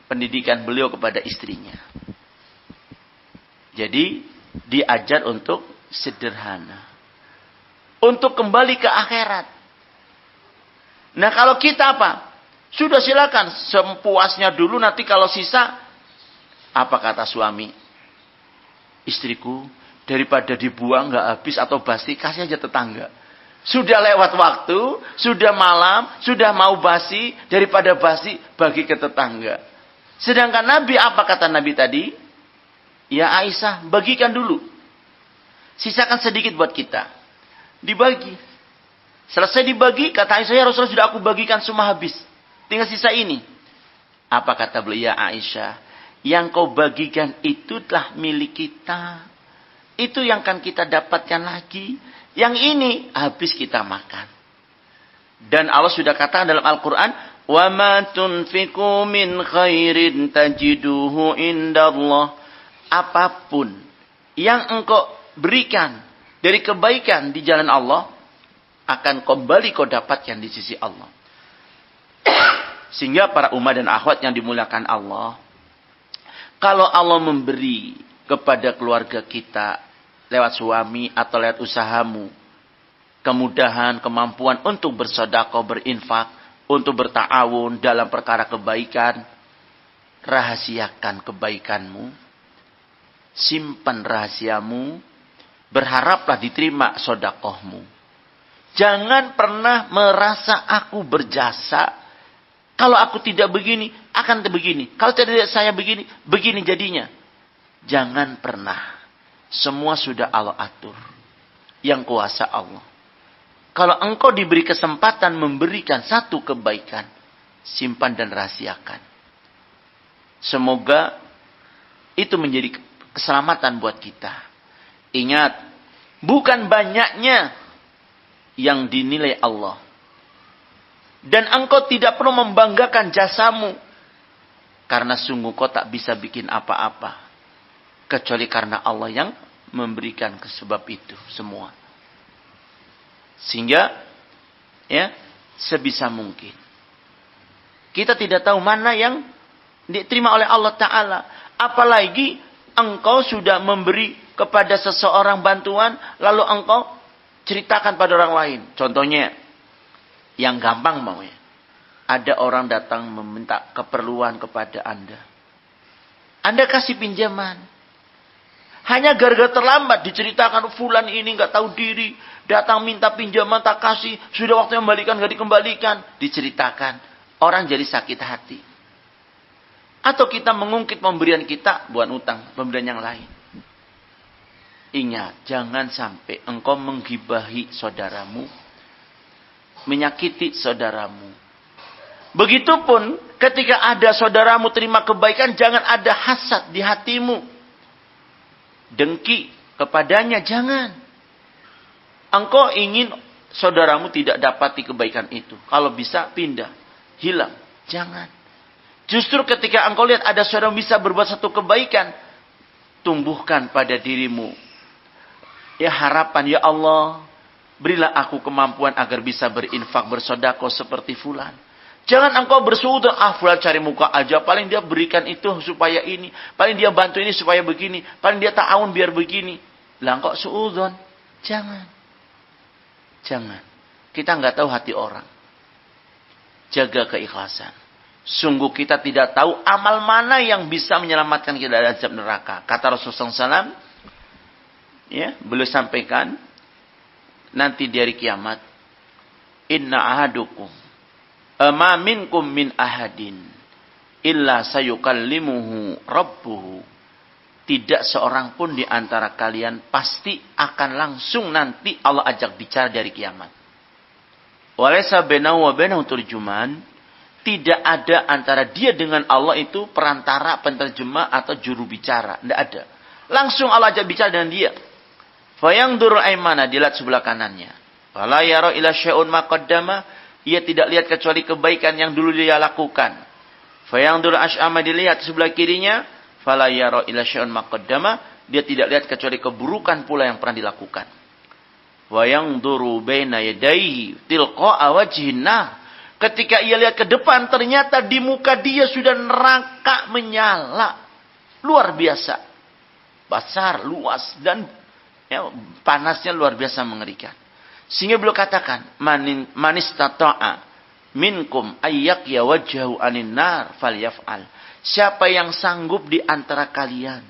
Pendidikan beliau kepada istrinya. Jadi diajar untuk sederhana. Untuk kembali ke akhirat. Nah kalau kita apa? Sudah silakan sempuasnya dulu, nanti kalau sisa, apa kata suami? Istriku, daripada dibuang nggak habis atau basi, kasih aja tetangga. Sudah lewat waktu, sudah malam, sudah mau basi, daripada basi, bagi ke tetangga. Sedangkan Nabi, apa kata Nabi tadi? Ya Aisyah, bagikan dulu. Sisakan sedikit buat kita. Dibagi. Selesai dibagi, kata Aisyah, ya Rasulullah sudah aku bagikan semua habis. Tinggal sisa ini. Apa kata beliau, ya Aisyah? Yang kau bagikan itu telah milik kita. Itu yang akan kita dapatkan lagi. Yang ini habis kita makan. Dan Allah sudah katakan dalam Al-Quran, وَمَا تُنْفِقُوا مِنْ خَيْرٍ تَجِدُوهُ عِنْدَ اللَّهِ. Apapun yang engkau berikan dari kebaikan di jalan Allah, akan kembali kau dapatkan di sisi Allah. Sehingga para umat dan akhwat yang dimuliakan Allah, kalau Allah memberi kepada keluarga kita, lewat suami atau lewat usahamu, kemudahan, kemampuan untuk bersedekah, berinfak, untuk berta'awun dalam perkara kebaikan, rahasiakan kebaikanmu, simpan rahasiamu, berharaplah diterima sedekahmu. Jangan pernah merasa aku berjasa, kalau aku tidak begini, akan begini. Kalau tidak saya begini, begini jadinya. Jangan pernah. Semua sudah Allah atur. Yang kuasa Allah. Kalau engkau diberi kesempatan memberikan satu kebaikan, simpan dan rahasiakan. Semoga itu menjadi keselamatan buat kita. Ingat, bukan banyaknya yang dinilai Allah. Dan engkau tidak perlu membanggakan jasamu. Karena sungguh kau tak bisa bikin apa-apa. Kecuali karena Allah yang memberikan sebab itu semua. Sehingga, ya, sebisa mungkin. Kita tidak tahu mana yang diterima oleh Allah Ta'ala. Apalagi engkau sudah memberi kepada seseorang bantuan, lalu engkau ceritakan pada orang lain. Contohnya, yang gampang maunya. Ada orang datang meminta keperluan kepada Anda. Anda kasih pinjaman. Hanya gara-gara terlambat diceritakan, fulan ini nggak tahu diri, datang minta pinjaman tak kasih, sudah waktunya membalikan nggak dikembalikan, diceritakan, orang jadi sakit hati. Atau kita mengungkit pemberian kita buat utang, pemberian yang lain. Ingat, jangan sampai engkau menggibahi saudaramu, menyakiti saudaramu. Begitupun ketika ada saudaramu terima kebaikan, jangan ada hasad di hatimu. Dengki kepadanya, jangan. Engkau ingin saudaramu tidak dapati kebaikan itu. Kalau bisa pindah, hilang. Jangan. Justru ketika engkau lihat ada saudara bisa berbuat satu kebaikan, tumbuhkan pada dirimu. Ya harapan, ya Allah, berilah aku kemampuan agar bisa berinfak, bersedekah seperti fulan. Jangan engkau bersuudzon, fulan cari muka aja, paling dia berikan itu supaya ini, paling dia bantu ini supaya begini, paling dia ta'awun biar begini. Lah engkau suudzon. Jangan. Jangan. Kita nggak tahu hati orang. Jaga keikhlasan. Sungguh kita tidak tahu amal mana yang bisa menyelamatkan kita dari azab neraka. Kata Rasulullah SAW, ya, beliau sampaikan, nanti di hari kiamat, inna ahadukum ma minkum min ahadin illa sayukallimuhu rabbuhu. Tidak seorang pun di antara kalian pasti akan langsung nanti Allah ajak bicara dari kiamat. Walaysa bainahu wa bainahu turjuman. Tidak ada antara dia dengan Allah itu perantara, penterjemah atau juru bicara. Tidak ada. Langsung Allah ajak bicara dengan dia. Fayangdur aimana, dilihat sebelah kanannya. Fala yara ila syai'un ma qaddama. Ia tidak lihat kecuali kebaikan yang dulu dia lakukan. Fayangdur ash'ama, dilihat sebelah kirinya. Fala yara ila syai'un ma qaddama. Dia tidak lihat kecuali keburukan pula yang pernah dilakukan. Wayangduru baina yadayhi tilqa'a wajhin nar. Ketika ia lihat ke depan, ternyata di muka dia sudah neraka menyala. Luar biasa. Besar, luas, dan ya, panasnya luar biasa mengerikan. Sehingga beliau katakan, manistata'a minkum ayyaqya wajhahu anin nar falyaf'al. Siapa yang sanggup di antara kalian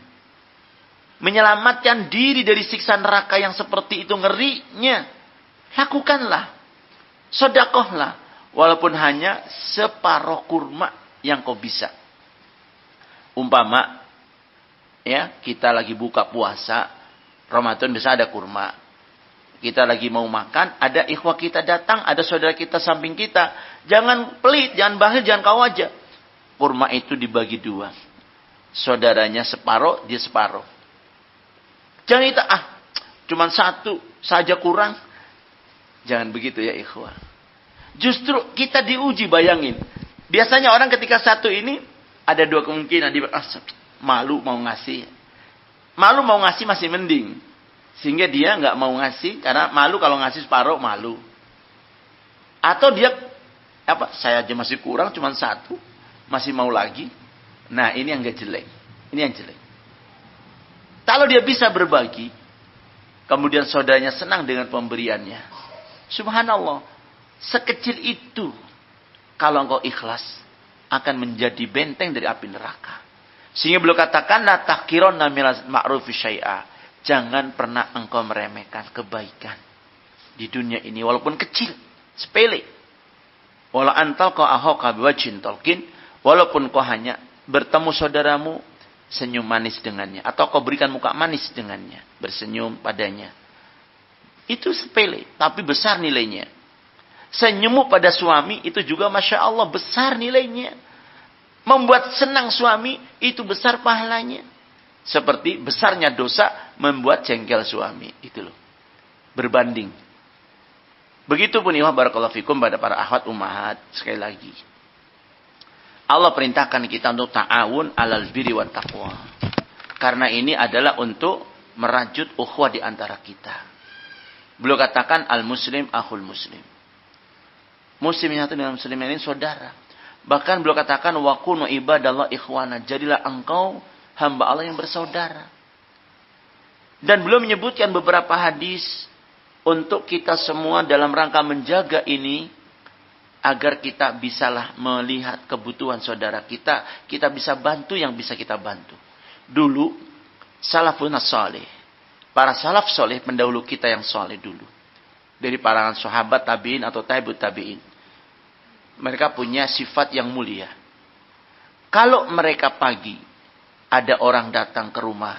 menyelamatkan diri dari siksa neraka yang seperti itu ngerinya, Lakukanlah. Sedekahlah. Walaupun hanya separuh kurma yang kau bisa. Umpama, ya, kita lagi buka puasa, Ramadan bisa ada kurma. Kita lagi mau makan, ada ikhwah kita datang, ada saudara kita samping kita. Jangan pelit, jangan bakhil, jangan kau aja. Kurma itu dibagi dua. Saudaranya separuh, dia separuh. Jangan kita, cuman satu saja kurang. Jangan begitu ya ikhwah. Justru kita diuji, bayangin. Biasanya orang ketika satu ini, ada dua kemungkinan. Malu mau ngasih. Malu mau ngasih masih mending. Sehingga dia nggak mau ngasih, karena malu kalau ngasih separuh, malu. Atau dia, saya aja masih kurang, cuma satu. Masih mau lagi. Nah ini yang gak jelek. Ini yang jelek. Kalau dia bisa berbagi, kemudian saudaranya senang dengan pemberiannya. Subhanallah. Sekecil itu, kalau engkau ikhlas, akan menjadi benteng dari api neraka. Sehingga beliau katakan, la tahqironna minal ma'rufi syai'a. Jangan pernah engkau meremehkan kebaikan di dunia ini, walaupun kecil, sepele. Wala antal kau ahoka biwajhin talqin, walaupun kau hanya bertemu saudaramu, senyum manis dengannya, atau kau berikan muka manis dengannya, bersenyum padanya. Itu sepele, tapi besar nilainya. Senyummu pada suami itu juga Masya Allah besar nilainya. Membuat senang suami itu besar pahalanya. Seperti besarnya dosa membuat jengkel suami. Itu loh. Berbanding. Begitupun ya barakallahu fikum pada para akhwat ummahat. Sekali lagi. Allah perintahkan kita untuk ta'awun alal birri wat taqwa. Karena ini adalah untuk merajut ukhuwah di antara kita. Beliau katakan al-muslim akhul muslim. Muslim yang satu dengan muslim ini saudara. Bahkan beliau katakan wa kunu ibadallah ikhwana. Jadilah engkau hamba Allah yang bersaudara. Dan beliau menyebutkan beberapa hadis untuk kita semua dalam rangka menjaga ini agar kita bisalah melihat kebutuhan saudara kita, kita bisa bantu yang bisa kita bantu. Dulu salafun salih, para salaf soleh pendahulu kita yang soleh dulu. Dari para sahabat tabi'in atau tabi'ut tabi'in. Mereka punya sifat yang mulia. Kalau mereka pagi, ada orang datang ke rumah,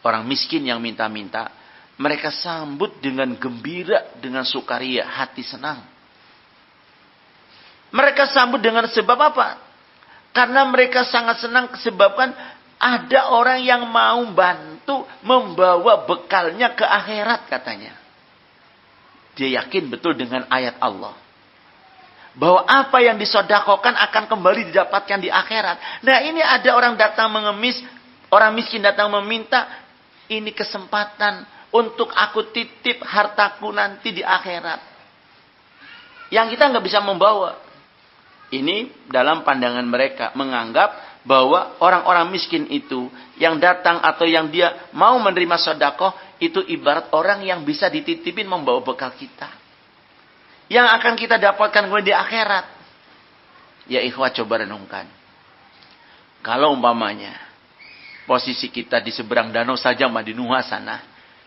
orang miskin yang minta-minta, mereka sambut dengan gembira, dengan sukaria, hati senang. Mereka sambut dengan sebab apa? Karena mereka sangat senang sebabkan ada orang yang mau bantu membawa bekalnya ke akhirat katanya. Dia yakin betul dengan ayat Allah. Bahwa apa yang disedekahkan akan kembali didapatkan di akhirat. Nah ini ada orang datang mengemis, orang miskin datang meminta, ini kesempatan untuk aku titip hartaku nanti di akhirat. Yang kita nggak bisa membawa. Ini dalam pandangan mereka menganggap bahwa orang-orang miskin itu yang datang atau yang dia mau menerima sedekah itu ibarat orang yang bisa dititipin membawa bekal kita. Yang akan kita dapatkan di akhirat. Ya ikhwah coba renungkan. Kalau umpamanya posisi kita di seberang danau saja Madinah sana.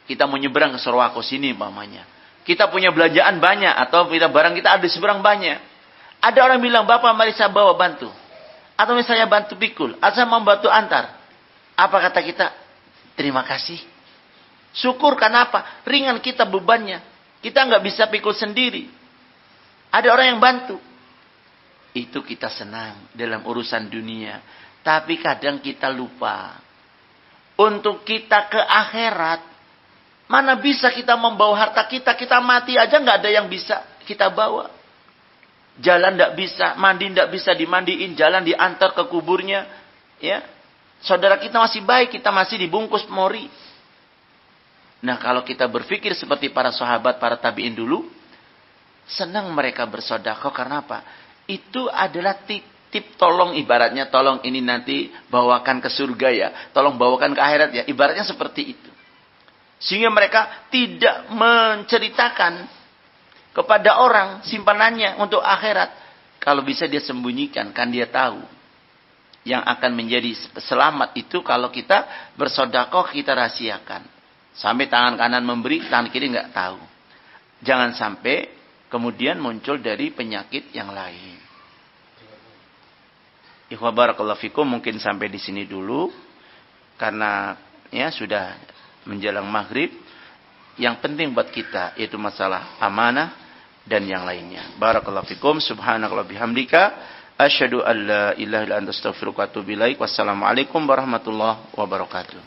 Kita mau nyeberang ke Sorwako sini umpamanya. Kita punya belanjaan banyak atau kita barang kita ada di seberang banyak. Ada orang bilang, "Bapak mari saya bawa bantu." Atau misalnya bantu pikul, atau saya membantu antar. Apa kata kita? Terima kasih. Syukur karena apa? Ringan kita bebannya. Kita nggak bisa pikul sendiri. Ada orang yang bantu. Itu kita senang dalam urusan dunia. Tapi kadang kita lupa. Untuk kita ke akhirat. Mana bisa kita membawa harta kita. Kita mati aja nggak ada yang bisa kita bawa. Jalan nggak bisa. Mandi nggak bisa dimandiin. Jalan diantar ke kuburnya. Ya. Saudara kita masih baik. Kita masih dibungkus mori. Nah kalau kita berpikir seperti para sahabat, para tabi'in dulu, senang mereka bersedekah karena apa? Itu adalah titip tolong ibaratnya, tolong ini nanti bawakan ke surga ya, tolong bawakan ke akhirat ya, ibaratnya seperti itu. Sehingga mereka tidak menceritakan kepada orang simpanannya untuk akhirat. Kalau bisa dia sembunyikan, kan dia tahu. Yang akan menjadi selamat itu kalau kita bersedekah kita rahasiakan. Sampai tangan kanan memberi, tangan kiri nggak tahu. Jangan sampai kemudian muncul dari penyakit yang lain. Ikhwah barakallahu fikum, mungkin sampai di sini dulu karena ya sudah menjelang maghrib. Yang penting buat kita yaitu masalah amanah dan yang lainnya. Barakallahu fikum, subhanakallah bihamdika, asyhadu an la ilaha illa anta astaghfiruka wa atubu ilaik. Wassalamualaikum warahmatullahi wabarakatuh.